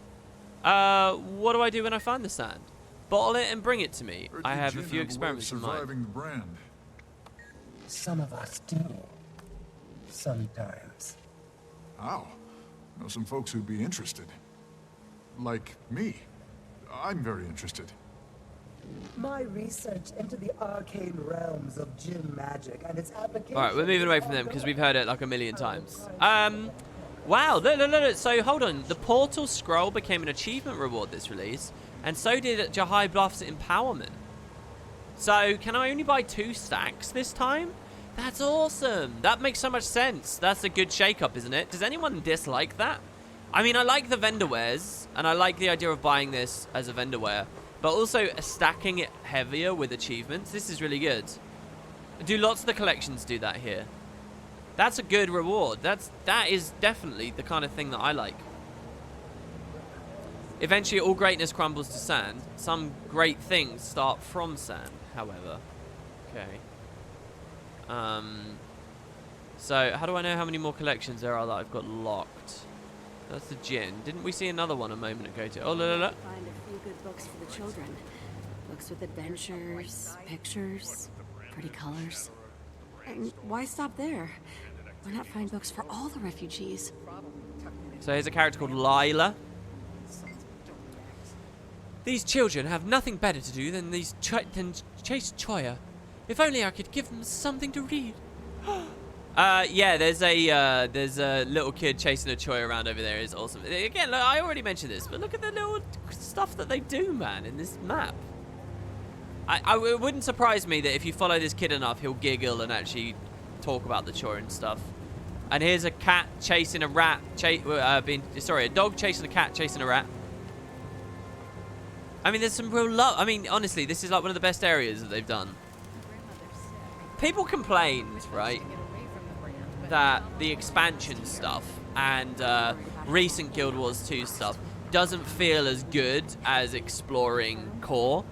A: What do I do when I find the sand? Bottle it and bring it to me. I have a few experiments in mind.
B: Surviving the brand.
F: Some of us do. Sometimes.
B: How? Know some folks who'd be interested. Like me. I'm very interested.
F: My research into the arcane realms of Jin magic and its application.
A: All right, we're moving away from them because we've heard it like a million times. Wow, look. So hold on. The portal scroll became an achievement reward this release, and so did Jahai Bluff's empowerment. So can I only buy 2 stacks this time? That's awesome. That makes so much sense. That's a good shake-up, isn't it? Does anyone dislike that? I mean, I like the vendor wares, and I like the idea of buying this as a vendor wear, but also stacking it heavier with achievements. This is really good. Do lots of the collections do that here? That's a good reward. That is definitely the kind of thing that I like. Eventually, all greatness crumbles to sand. Some great things start from sand, however. Okay. So, how do I know how many more collections there are that I've got locked? That's the Jin. Didn't we see another one a moment ago too? Oh, look.
G: Find a few good books for the children. Books with adventures, pictures, pretty colors. And why stop there? Why not find books for all the refugees?
A: So here's a character called Lila. These children have nothing better to do than chase Choya. If only I could give them something to read. Yeah, there's a little kid chasing a Choya around over there. It's awesome. Again, look, I already mentioned this, but look at the little stuff that they do, man, in this map. It wouldn't surprise me that if you follow this kid enough, he'll giggle and actually talk about the Choya and stuff. And here's a cat chasing a rat. A dog chasing a cat chasing a rat. I mean, there's some real love. I mean, honestly, this is like one of the best areas that they've done. People complained, right, that the expansion stuff and recent Guild Wars 2 stuff doesn't feel as good as exploring core.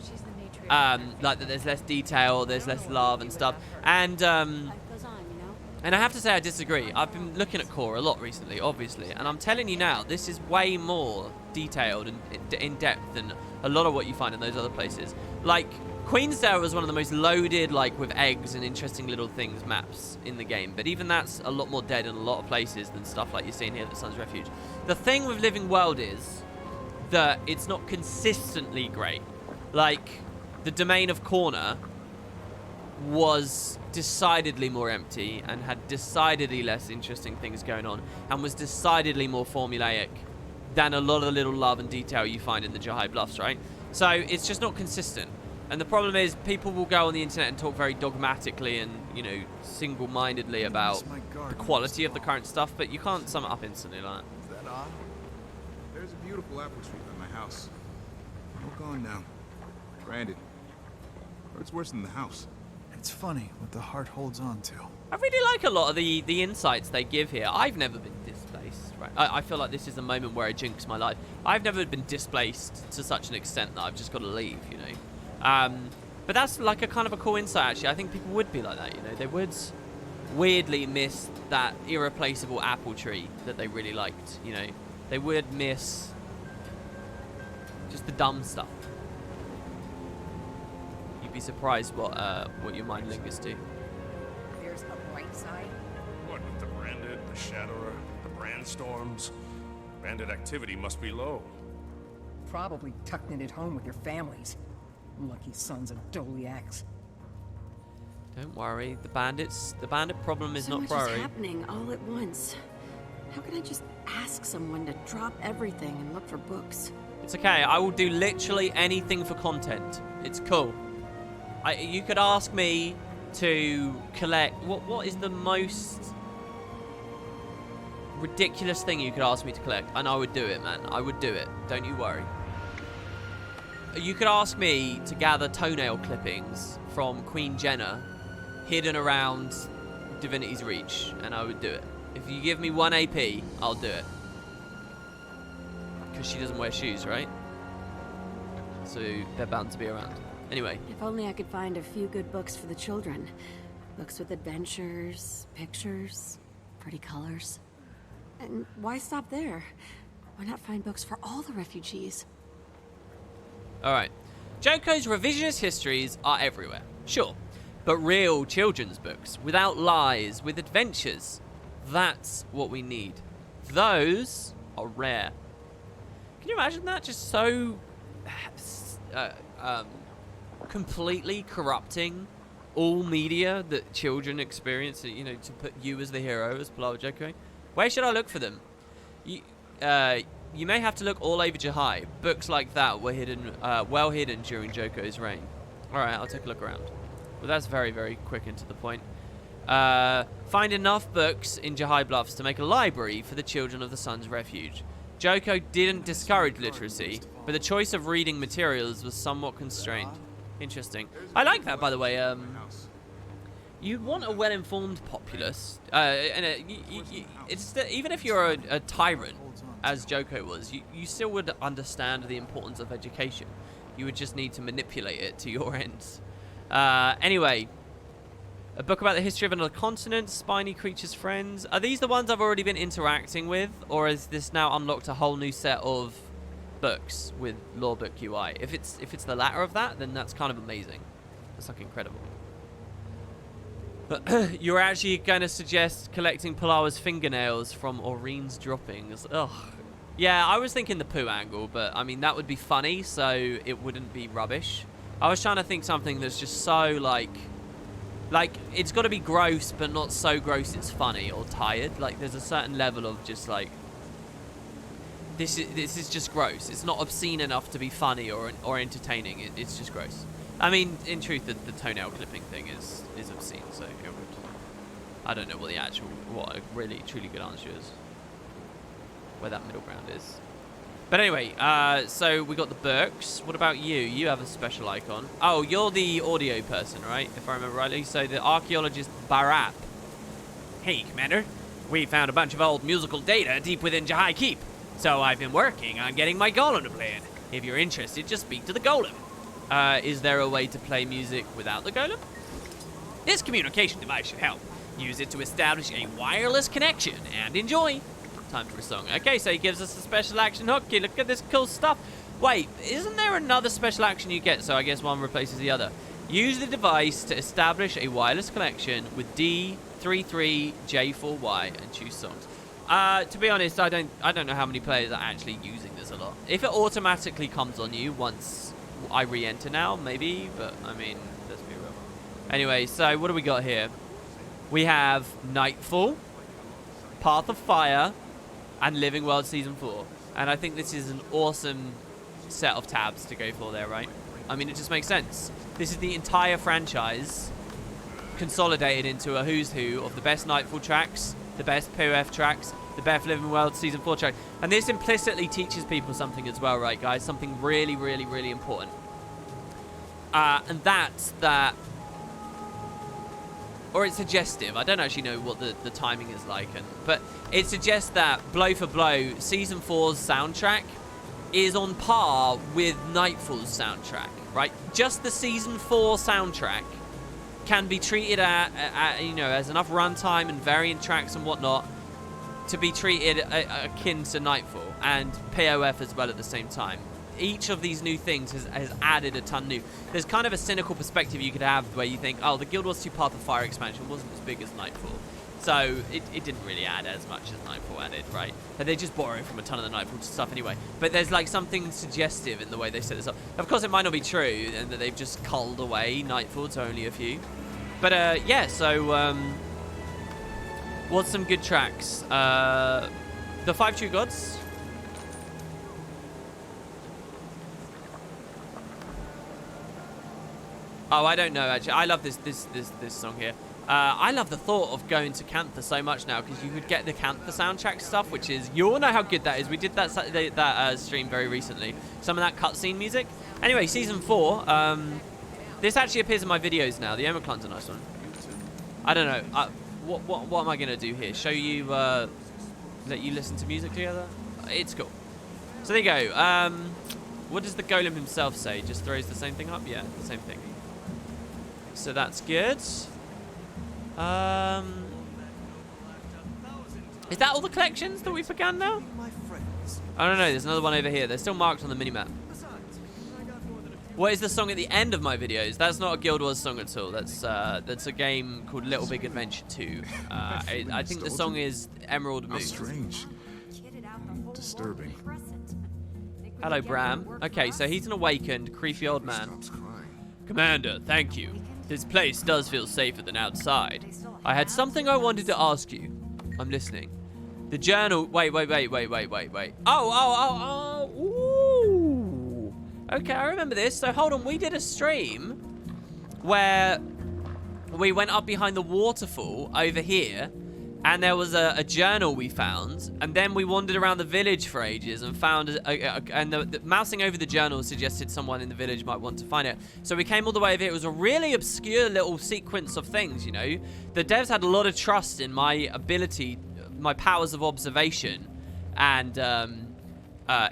A: Like that there's less detail, there's less love and stuff. And I have to say I disagree. I've been looking at core a lot recently, obviously, and I'm telling you now, this is way more detailed and in depth than a lot of what you find in those other places. Like, Queensdale was one of the most loaded, like, with eggs and interesting little things maps in the game, but even that's a lot more dead in a lot of places than stuff like you're seeing here at the Sun's Refuge. The thing with Living World is that it's not consistently great. Like, the Domain of Corner was decidedly more empty and had decidedly less interesting things going on and was decidedly more formulaic than a lot of the little love and detail you find in the Jahai Bluffs, right? So it's just not consistent. And the problem is people will go on the internet and talk very dogmatically and, you know, single-mindedly about the quality of the current stuff, but you can't sum it up instantly like that.
H: Is that odd? There's a beautiful apple tree by my house. All gone now. Branded. Or it's worse than the house.
I: It's funny what the heart holds on to.
A: I really like a lot of the insights they give here. I've never been this displaced, right? I feel like this is a moment where I jinx my life. I've never been displaced to such an extent that I've just got to leave, you know. But that's like a kind of a cool insight, actually. I think people would be like that, you know. They would weirdly miss that irreplaceable apple tree that they really liked, you know. They would miss just the dumb stuff. You'd be surprised what your mind lingers to.
I: There's a bright side.
J: What with the Branded, the Shatterer, the Brandstorms? Bandit activity must be low.
I: Probably tucked it at home with your families. Lucky sons of Doliacs.
A: Don't worry, the bandit problem is not
G: So much
A: priority.
G: is happening all at once. How can I just ask someone to drop everything and look for books?
A: It's okay. I will do literally anything for content. It's cool. You could ask me to collect... What is the most ridiculous thing you could ask me to collect? And I would do it, man. I would do it. Don't you worry. You could ask me to gather toenail clippings from Queen Jenna hidden around Divinity's Reach, and I would do it. If you give me 1 AP, I'll do it. Because she doesn't wear shoes, right? So they're bound to be around. Anyway.
G: If only I could find a few good books for the children. Books with adventures, pictures, pretty colors. And why stop there? Why not find books for all the refugees?
A: Alright. Joko's revisionist histories are everywhere, sure. But real children's books, without lies, with adventures. That's what we need. Those are rare. Can you imagine that? Just so completely corrupting all media that children experience, you know, to put you as the hero, as Palawa Joko. Where should I look for them? You may have to look all over Jahai. Books like that were hidden, well hidden during Joko's reign. Alright, I'll take a look around. Well, that's very, very quick and to the point. Find enough books in Jahai Bluffs to make a library for the children of the Sun's Refuge. Joko didn't discourage literacy, but the choice of reading materials was somewhat constrained. Interesting. I like that, by the way. You want a well-informed populace, and even if you're a tyrant, as Joko was, you still would understand the importance of education. You would just need to manipulate it to your ends. Anyway, a book about the history of another continent, spiny creatures' friends. Are these the ones I've already been interacting with, or is this now unlocked a whole new set of books with Lawbook UI? If it's the latter of that, then that's kind of amazing. That's like incredible. But you're actually going to suggest collecting Palawa's fingernails from Aureen's droppings. Ugh. Yeah, I was thinking the poo angle, but I mean, that would be funny, so it wouldn't be rubbish. I was trying to think something that's just so, like it's got to be gross, but not so gross it's funny or tired. Like, there's a certain level of just, like, this is just gross. It's not obscene enough to be funny or entertaining. It's just gross. I mean, in truth, the toenail clipping thing is obscene, so it would... I don't know what a really, truly good answer is. Where that middle ground is. But anyway, so we got the books. What about you? You have a special icon. Oh, you're the audio person, right? If I remember rightly. So the archaeologist Barap. Hey, Commander. We found a bunch of old musical data deep within Jahai Keep. So I've been working on getting my golem to play it. If you're interested, just speak to the golem. Is there a way to play music without the golem? This communication device should help. Use it to establish a wireless connection and enjoy. Time for a song. Okay, so he gives us a special action hook. Look at this cool stuff. Wait, isn't there another special action you get? So I guess one replaces the other. Use the device to establish a wireless connection with D33J4Y and choose songs. To be honest, I don't know how many players are actually using this a lot. If it automatically comes on you once I re-enter now, maybe, but I mean, let's be real. Anyway, so what do we got here? We have Nightfall, Path of Fire, and Living World Season 4. And I think this is an awesome set of tabs to go for there, right? I mean, it just makes sense. This is the entire franchise consolidated into a who's who of the best Nightfall tracks, the best POF tracks, the best Living World Season 4 track. And this implicitly teaches people something as well, right, guys? Something really, really, really important. And that's that or it's suggestive. I don't actually know what the timing is like, but it suggests that blow for blow, Season 4's soundtrack is on par with Nightfall's soundtrack, right? Just the Season 4 soundtrack can be treated you know, as enough runtime and variant tracks and whatnot to be treated akin to Nightfall, and POF as well at the same time. Each of these new things has added a ton new. There's kind of a cynical perspective you could have where you think, oh, the Guild Wars 2 Path of Fire expansion wasn't as big as Nightfall, so it didn't really add as much as Nightfall added, right? And they just borrow from a ton of the Nightfall stuff anyway. But there's like something suggestive in the way they set this up. Of course, it might not be true, and that they've just culled away Nightfall to only a few. But yeah, so what's some good tracks? The 5 True Gods. Oh, I don't know, actually. I love this song here. I love the thought of going to Cantha so much now, because you could get the Cantha soundtrack stuff, which is, you all know how good that is. We did that stream very recently. Some of that cutscene music. Anyway, Season 4. This actually appears in my videos now. The Omicron's a nice one. I don't know. What am I going to do here? Show you, let you listen to music together? It's cool. So there you go. What does the golem himself say? Just throws the same thing up? Yeah, the same thing. So that's good. Is that all the collections that we began now? I don't know. There's another one over here. They're still marked on the minimap. What is the song at the end of my videos? That's not a Guild Wars song at all. That's a game called Little Big Adventure 2. I think the song is Emerald Moon.
B: How strange. Disturbing.
A: Hello, Bram. Okay, so he's an awakened, creepy old man. Commander, thank you. This place does feel safer than outside. I had something I wanted to ask you. I'm listening. The journal... Wait. Oh. Ooh. Okay, I remember this. So hold on, we did a stream where we went up behind the waterfall over here, and there was a journal we found, and then we wandered around the village for ages and found and the mousing over the journal suggested someone in the village might want to find it. So we came all the way over here. It was a really obscure little sequence of things, you know. The devs had a lot of trust in my ability, my powers of observation and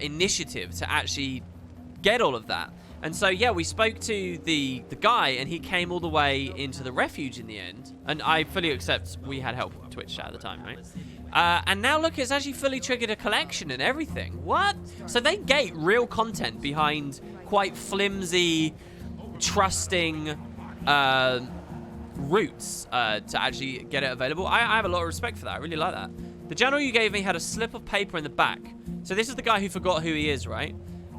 A: initiative to actually get all of that. And so, yeah, we spoke to the guy, and he came all the way into the Refuge in the end. And I fully accept we had help with Twitch chat at the time, right? And now, look, it's actually fully triggered a collection and everything. What? So they gate real content behind quite flimsy, trusting routes to actually get it available. I have a lot of respect for that. I really like that. The journal you gave me had a slip of paper in the back. So this is the guy who forgot who he is, right?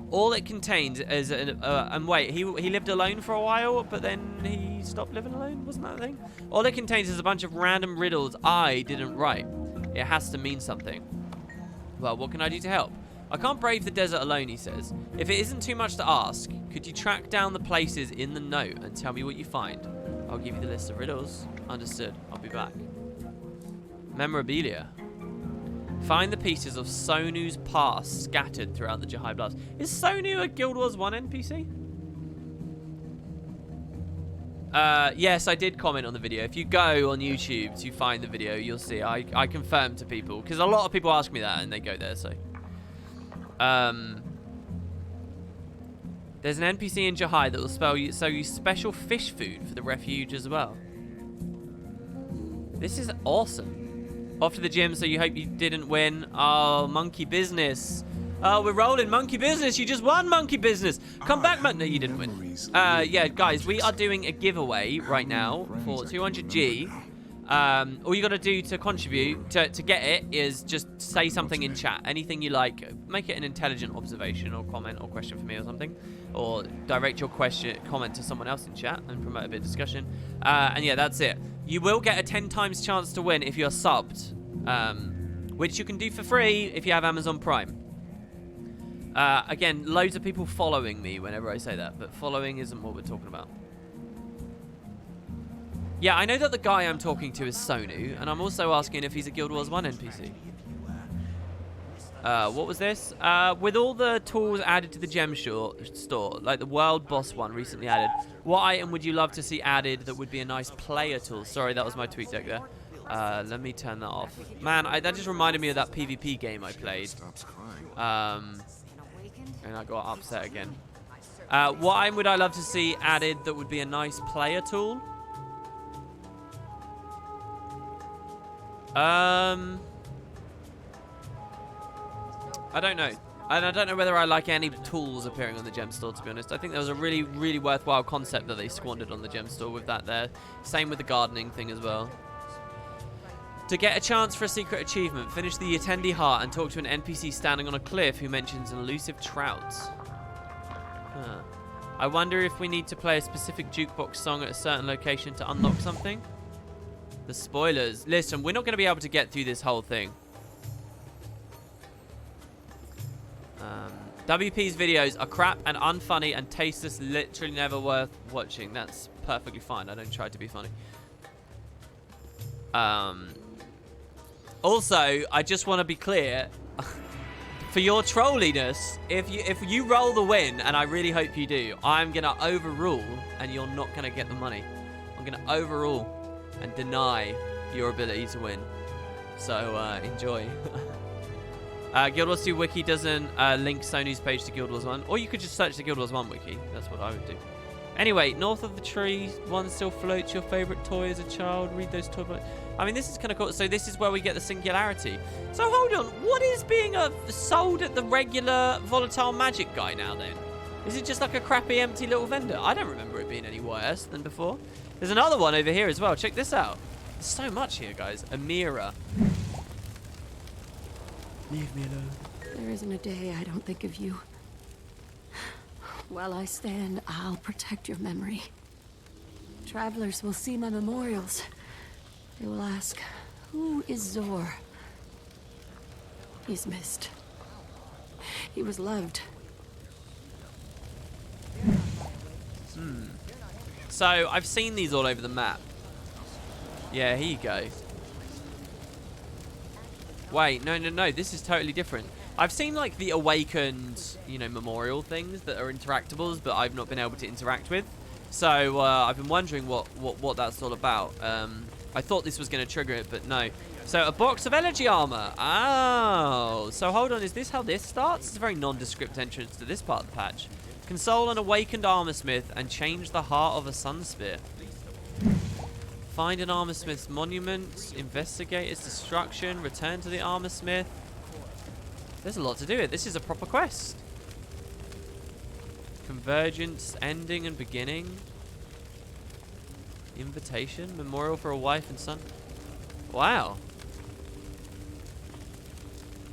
A: All it contained is and wait, he lived alone for a while, but then he stopped living alone? Wasn't that a thing? All it contains is a bunch of random riddles I didn't write. It has to mean something. Well, what can I do to help? I can't brave the desert alone, he says. If it isn't too much to ask, could you track down the places in the note and tell me what you find? I'll give you the list of riddles. Understood. I'll be back. Memorabilia. Find the pieces of Sonu's past scattered throughout the Jahai Blast. Is Sonu a Guild Wars 1 NPC? Yes, I did comment on the video. If you go on YouTube to find the video, you'll see I confirm to people, because a lot of people ask me that and they go there, so. There's an NPC in Jahai that will sell you special fish food for the Refuge as well. This is awesome. Off to the gym, so you hope you didn't win. Oh, monkey business. Oh, we're rolling. Monkey business. You just won monkey business. Come back, man. No, you didn't win. Yeah, guys, we are doing a giveaway right now for 200G. All you got to do to contribute, to get it, is just say something in chat. Anything you like. Make it an intelligent observation or comment or question for me or something. Or direct your comment to someone else in chat and promote a bit of discussion. And yeah, that's it. You will get a 10 times chance to win if you're subbed. Which you can do for free if you have Amazon Prime. Again, loads of people following me whenever I say that, but following isn't what we're talking about. Yeah, I know that the guy I'm talking to is Sonu, and I'm also asking if he's a Guild Wars 1 NPC. What was this? With all the tools added to the gem store, like the world boss one recently added, what item would you love to see added that would be a nice player tool? Sorry, that was my tweet deck there. Let me turn that off. Man, that just reminded me of that PvP game I played. And I got upset again. What item would I love to see added that would be a nice player tool? I don't know. And I don't know whether I like any tools appearing on the gem store, to be honest. I think there was a really, really worthwhile concept that they squandered on the gem store with that there. Same with the gardening thing as well. To get a chance for a secret achievement, finish the attendee heart and talk to an NPC standing on a cliff who mentions an elusive trout. Huh. I wonder if we need to play a specific jukebox song at a certain location to unlock something. The spoilers. Listen, we're not going to be able to get through this whole thing. WP's videos are crap and unfunny and tasteless, literally never worth watching. That's perfectly fine. I don't try to be funny. Also, I just want to be clear. For your trolliness, if you roll the win, and I really hope you do, I'm going to overrule and you're not going to get the money. I'm going to overrule and deny your ability to win. So, enjoy. Guild Wars 2 wiki doesn't link Sony's page to Guild Wars 1. Or you could just search the Guild Wars 1 wiki. That's what I would do. Anyway, north of the tree, one still floats. Your favorite toy as a child. Read those toy books. I mean, this is kind of cool. So this is where we get the singularity. So hold on. What is being sold at the regular volatile magic guy now then? Is it just like a crappy empty little vendor? I don't remember it being any worse than before. There's another one over here as well. Check this out. There's so much here, guys. Amira. Leave me alone.
G: There isn't a day I don't think of you. While I stand, I'll protect your memory. Travelers will see my memorials. They will ask, who is Zor? He's missed. He was loved.
A: So, I've seen these all over the map. Yeah, here you go. Wait, no, this is totally different. I've seen, like, the awakened, you know, memorial things that are interactables, but I've not been able to interact with. So, I've been wondering what that's all about. I thought this was going to trigger it, but no. So, a box of elegy armor. Oh, so hold on, is this how this starts? It's a very nondescript entrance to this part of the patch. Console an awakened armorsmith and change the heart of a sunspear. Find an armorsmith's monument, investigate its destruction, return to the armorsmith. There's a lot to do here. This is a proper quest. Convergence, ending and beginning. Invitation, memorial for a wife and son. Wow.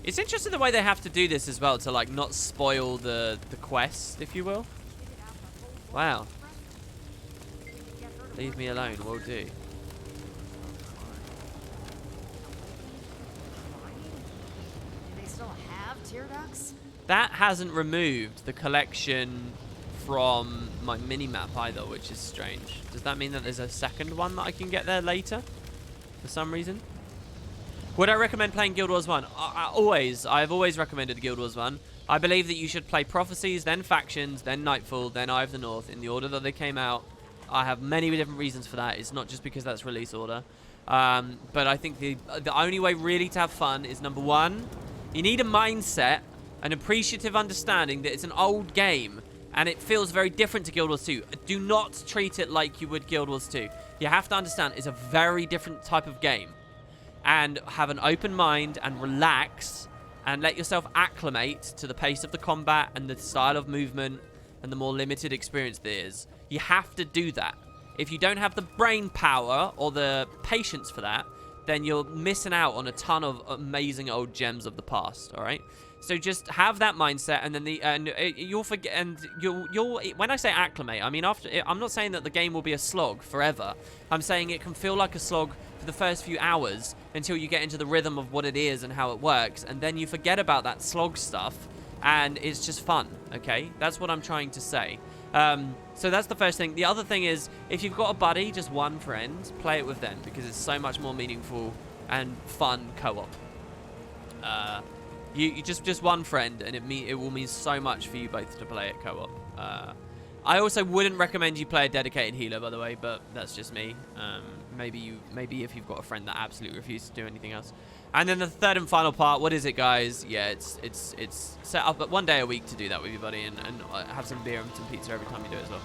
A: It's interesting the way they have to do this as well to like not spoil the quest, if you will. Wow. Leave me alone, will do. That hasn't removed the collection from my mini-map either, which is strange. Does that mean that there's a second one that I can get there later? For some reason? Would I recommend playing Guild Wars 1? I've always recommended Guild Wars 1. I believe that you should play Prophecies, then Factions, then Nightfall, then Eye of the North, in the order that they came out. I have many different reasons for that. It's not just because that's release order. But I think the only way really to have fun is, number one, you need a mindset, an appreciative understanding that it's an old game and it feels very different to Guild Wars 2. Do not treat it like you would Guild Wars 2. You have to understand it's a very different type of game. And have an open mind and relax and let yourself acclimate to the pace of the combat and the style of movement and the more limited experience there is. You have to do that. If you don't have the brain power or the patience for that, then you're missing out on a ton of amazing old gems of the past, all right? So just have that mindset, and then you'll forget, and you'll when I say acclimate, I mean I'm not saying that the game will be a slog forever. I'm saying it can feel like a slog for the first few hours until you get into the rhythm of what it is and how it works, and then you forget about that slog stuff, and it's just fun, okay? That's what I'm trying to say. So that's the first thing. The other thing is, if you've got a buddy, just one friend, play it with them, because it's so much more meaningful and fun co-op. You just one friend, and it will mean so much for you both to play it co-op. I also wouldn't recommend you play a dedicated healer, by the way, but that's just me. Maybe if you've got a friend that absolutely refuses to do anything else. And then the third and final part, what is it, guys? Yeah, it's set up at 1 day a week to do that with your buddy and have some beer and some pizza every time you do it as well.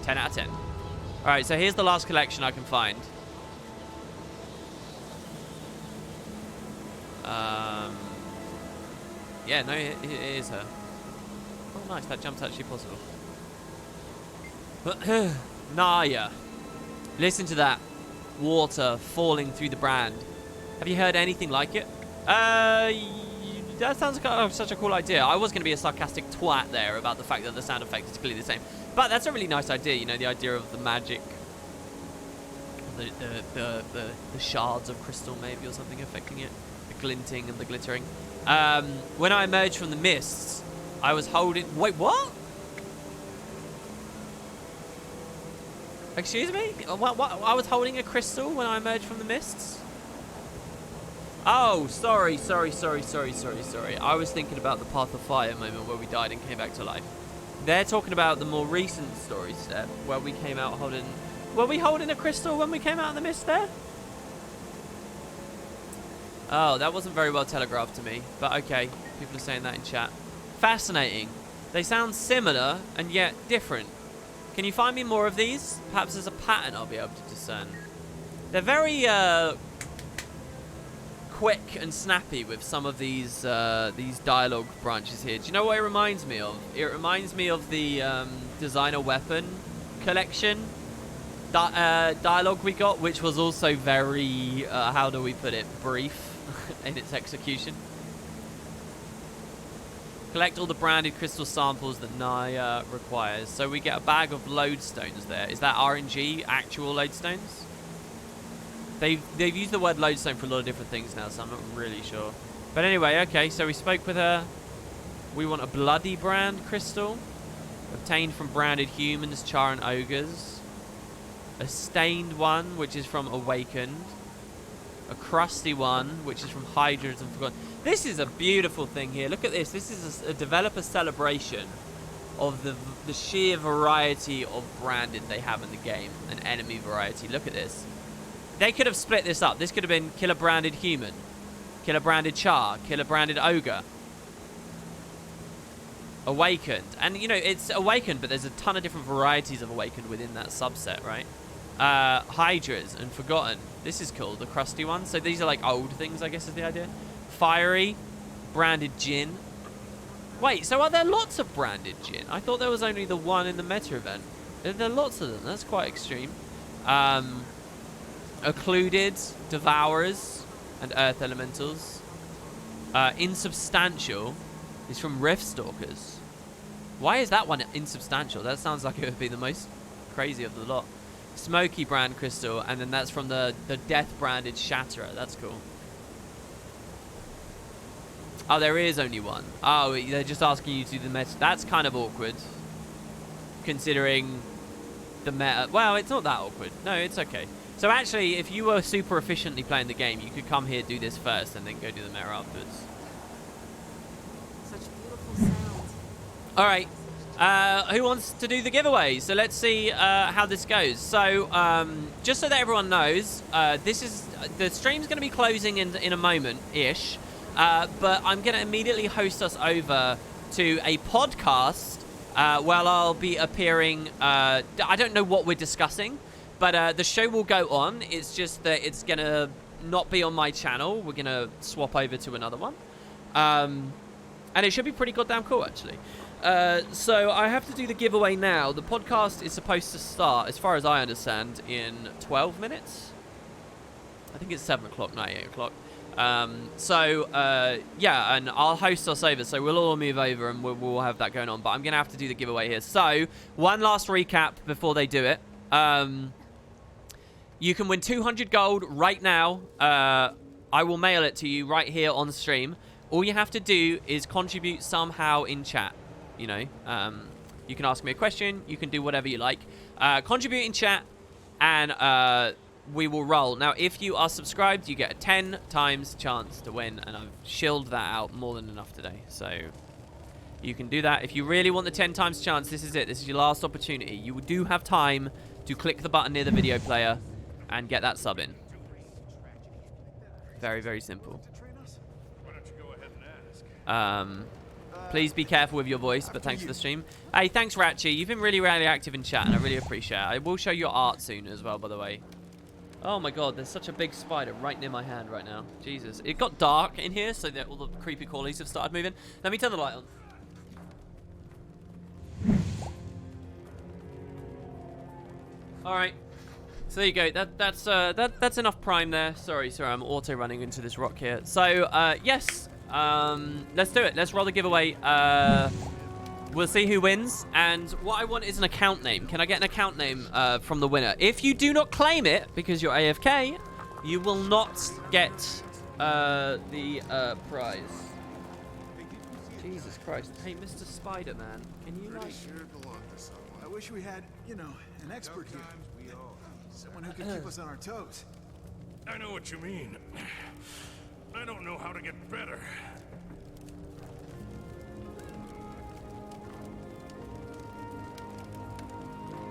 A: 10 out of 10. All right, so here's the last collection I can find. Yeah, no, it is her. Oh, nice. That jump's actually possible. Naya. Listen to that. Water falling through the brand. Have you heard anything like it? That sounds like such a cool idea. I was going to be a sarcastic twat there about the fact that the sound effect is clearly the same. But that's a really nice idea, you know, the idea of the magic. The shards of crystal maybe or something affecting it. The glinting and the glittering. When I emerged from the mists, I was holding... Wait, what? Excuse me? What? I was holding a crystal when I emerged from the mists? Oh, sorry. I was thinking about the Path of Fire moment where we died and came back to life. They're talking about the more recent story step where we came out holding... Were we holding a crystal when we came out of the mist there? Oh, that wasn't very well telegraphed to me. But okay, people are saying that in chat. Fascinating. They sound similar and yet different. Can you find me more of these? Perhaps there's a pattern I'll be able to discern. They're very quick and snappy with some of these dialogue branches here. Do you know what it reminds me of? It reminds me of the designer weapon collection dialogue we got, which was also very, how do we put it, brief in its execution. Collect all the branded crystal samples that Naya requires. So we get a bag of lodestones there. Is that RNG, actual lodestones? They've used the word lodestone for a lot of different things now, so I'm not really sure. But anyway, okay, so we spoke with her. We want a bloody brand crystal. Obtained from branded humans, char and ogres. A stained one, which is from awakened. A crusty one, which is from hydras and forgotten. This is a beautiful thing here. Look at this. This is a developer celebration of the sheer variety of branded they have in the game. An enemy variety. Look at this. They could have split this up. This could have been killer branded human, killer branded char, killer branded ogre. Awakened. And, you know, it's awakened, but there's a ton of different varieties of awakened within that subset, right? Hydras and forgotten. This is cool, the crusty one. So these are like old things, I guess is the idea. Fiery, branded gin. Wait, so are there lots of branded gin? I thought there was only the one in the meta event. There are lots of them. That's quite extreme. Occluded, devourers, and earth elementals. Insubstantial is from Rift Stalkers. Why is that one insubstantial? That sounds like it would be the most crazy of the lot. Smoky brand crystal, and then that's from the death branded Shatterer. That's cool. Oh, there is only one. Oh, they're just asking you to do the meta. That's kind of awkward, considering the meta. Well, it's not that awkward. No, it's okay. So actually, if you were super efficiently playing the game, you could come here, do this first, and then go do the meta afterwards.
G: Such beautiful sounds.
A: All right. Who wants to do the giveaway? So let's see how this goes. So just so that everyone knows, the stream's going to be closing in a moment-ish, but I'm going to immediately host us over to a podcast where I'll be appearing. I don't know what we're discussing, but the show will go on. It's just that it's going to not be on my channel. We're going to swap over to another one. And it should be pretty goddamn cool, actually. So I have to do the giveaway now. The podcast is supposed to start, as far as I understand, in 12 minutes. I think it's 7 o'clock, not 8 o'clock. Yeah, and I'll host us over, so we'll all move over and we'll have that going on. But I'm going to have to do the giveaway here. So, one last recap before they do it. You can win 200 gold right now. I will mail it to you right here on stream. All you have to do is contribute somehow in chat. You know, you can ask me a question. You can do whatever you like. Contribute in chat, and we will roll. Now, if you are subscribed, you get a 10 times chance to win, and I've shilled that out more than enough today. So you can do that. If you really want the 10 times chance, this is it. This is your last opportunity. You do have time to click the button near the video player and get that sub in. Very, very simple. Please be careful with your voice, but thanks for the stream. Hey, thanks, Ratchy. You've been really, really active in chat, and I really appreciate it. I will show your art soon as well, by the way. Oh my god, there's such a big spider right near my hand right now. Jesus. It got dark in here, so that all the creepy crawlies have started moving. Let me turn the light on. Alright. So there you go. That's enough prime there. Sorry, I'm auto running into this rock here. So, yes. Let's do it. Let's roll the giveaway. We'll see who wins. And what I want is an account name. Can I get an account name from the winner? If you do not claim it because you're AFK, you will not get the prize. Jesus Christ. Hey, Mr. Spider-Man, can you like...
B: I wish we had, you know, an expert here. Someone who could keep us on our toes.
J: I know what you mean. I don't know how to get better.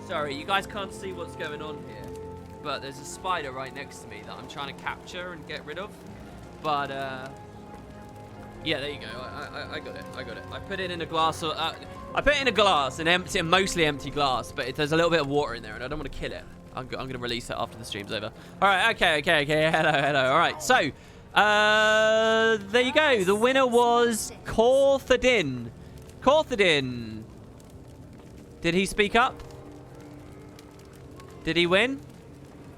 A: Sorry, you guys can't see what's going on here, but there's a spider right next to me that I'm trying to capture and get rid of. But, yeah, there you go. I got it. I put it in a glass. I put it in a glass, a mostly empty glass, but there's a little bit of water in there, and I don't want to kill it. I'm going to release it after the stream's over. All right, okay. Hello. All right, so, there you go. The winner was Corthadin. Did he speak up? Did he win?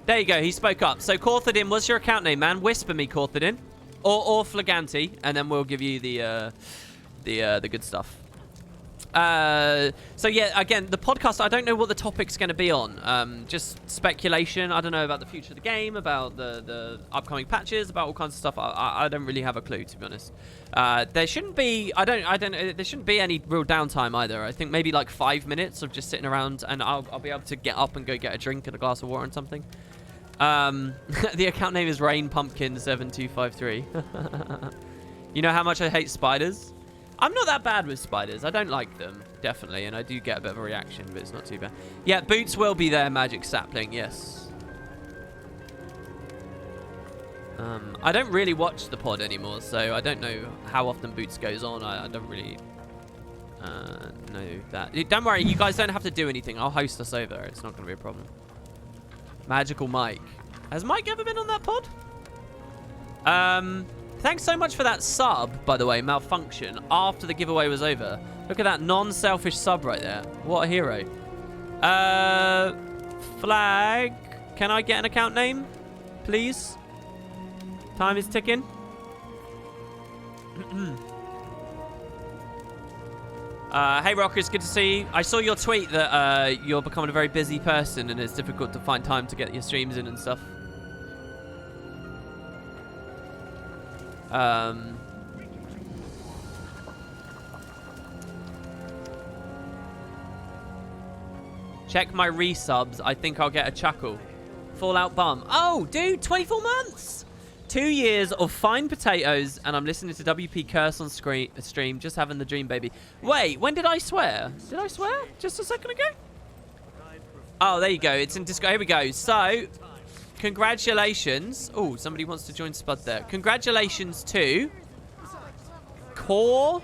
A: There you go. He spoke up. So, Corthadin, what's your account name, man? Whisper me, Corthadin. Or Flaganti, and then we'll give you the good stuff. So yeah, again, the podcast, I don't know what the topic's going to be on. Just speculation. I don't know about the future of the game, about the upcoming patches, about all kinds of stuff. I don't really have a clue, to be honest. There shouldn't be. There shouldn't be any real downtime either. I think maybe like 5 minutes of just sitting around, and I'll be able to get up and go get a drink and a glass of water and something. The account name is RainPumpkin7253. You know how much I hate spiders? I'm not that bad with spiders. I don't like them, definitely, and I do get a bit of a reaction, but it's not too bad. Yeah, Boots will be there, Magic Sapling, yes. I don't really watch the pod anymore, so I don't know how often Boots goes on. I don't really know that. Don't worry, you guys don't have to do anything. I'll host us over. It's not going to be a problem. Magical Mike. Has Mike ever been on that pod? Thanks so much for that sub, by the way, Malfunction, after the giveaway was over. Look at that non-selfish sub right there. What a hero. Flag. Can I get an account name, please? Time is ticking. Hey, Rockers, good to see you. I saw your tweet that you're becoming a very busy person and it's difficult to find time to get your streams in and stuff. Check my resubs. I think I'll get a chuckle. Fallout Bum. Oh, dude, 24 months! 2 years of fine potatoes, and I'm listening to WP curse on stream, just having the dream, baby. Wait, when did I swear? Did I swear? Just a second ago? Oh, there you go. It's in Discord. Here we go. So, congratulations. Oh, somebody wants to join Spud there. Congratulations to Core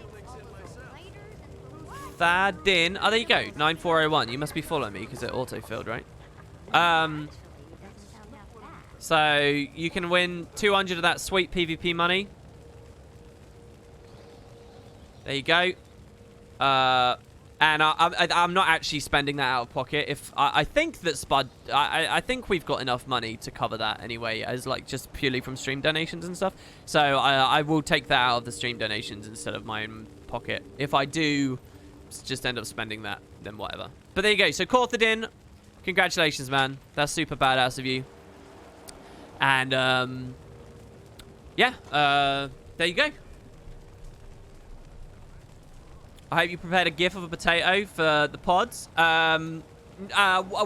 A: Thadin. Oh, there you go. 9401. You must be following me because it auto-filled, right? So you can win 200 of that sweet PvP money. There you go. And I'm not actually spending that out of pocket. If I think that Spud, I think we've got enough money to cover that anyway, as like just purely from stream donations and stuff. So I will take that out of the stream donations instead of my own pocket. If I do just end up spending that, then whatever. But there you go. So Corthadin, congratulations, man. That's super badass of you. And yeah, there you go. I hope you prepared a gif of a potato for the pods.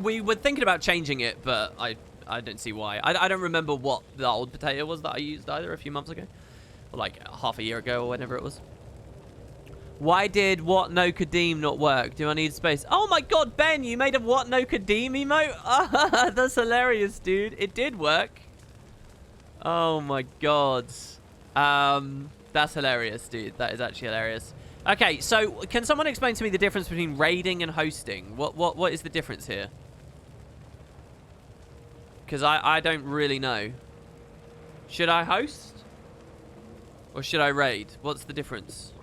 A: We were thinking about changing it, but I don't see why. I don't remember what the old potato was that I used either a few months ago. Or like half a year ago or whenever it was. Why did What No Kadeem not work? Do I need space? Oh my god, Ben, you made a What No Kadeem emote? That's hilarious, dude. It did work. Oh my god. That's hilarious, dude. That is actually hilarious. Okay, so can someone explain to me the difference between raiding and hosting? What is the difference here? Because I don't really know. Should I host? Or should I raid? What's the difference?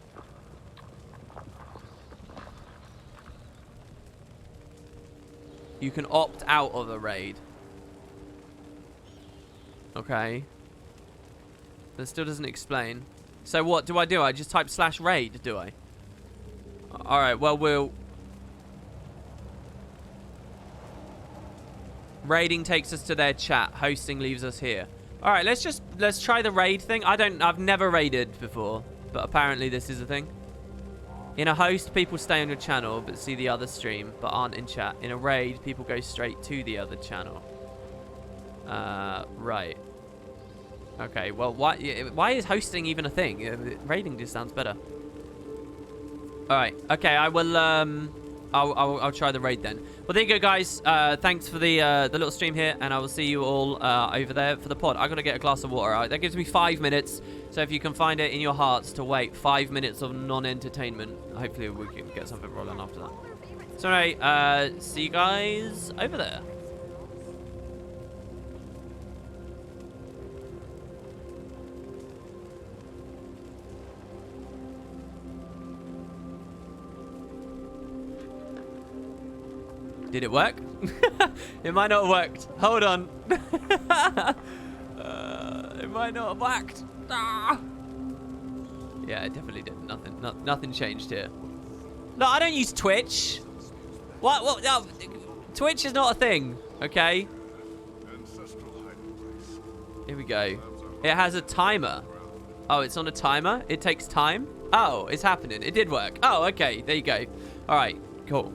A: You can opt out of a raid. Okay. That still doesn't explain. So what do? I just type /raid, do I? Alright, well, we'll... Raiding takes us to their chat. Hosting leaves us here. Alright, let's try the raid thing. I've never raided before, but apparently this is a thing. In a host, people stay on your channel but see the other stream, but aren't in chat. In a raid, people go straight to the other channel. Right. Okay, well, why is hosting even a thing? Raiding just sounds better. Alright, okay, I will, I'll try the raid then. Well, there you go, guys. Thanks for the little stream here, and I will see you all over there for the pod. I gotta get a glass of water. Alright, that gives me 5 minutes. So if you can find it in your hearts to wait 5 minutes of non-entertainment, hopefully we can get something rolling after that. So anyway, see you guys over there. Did it work? It might not have worked. Hold on. It might not have worked. Ah! Yeah, it definitely did. Nothing changed here. No, I don't use Twitch. What? No, Twitch is not a thing. Okay. Here we go. It has a timer. Oh, it's on a timer? It takes time? Oh, it's happening. It did work. Oh, okay. There you go. All right. Cool.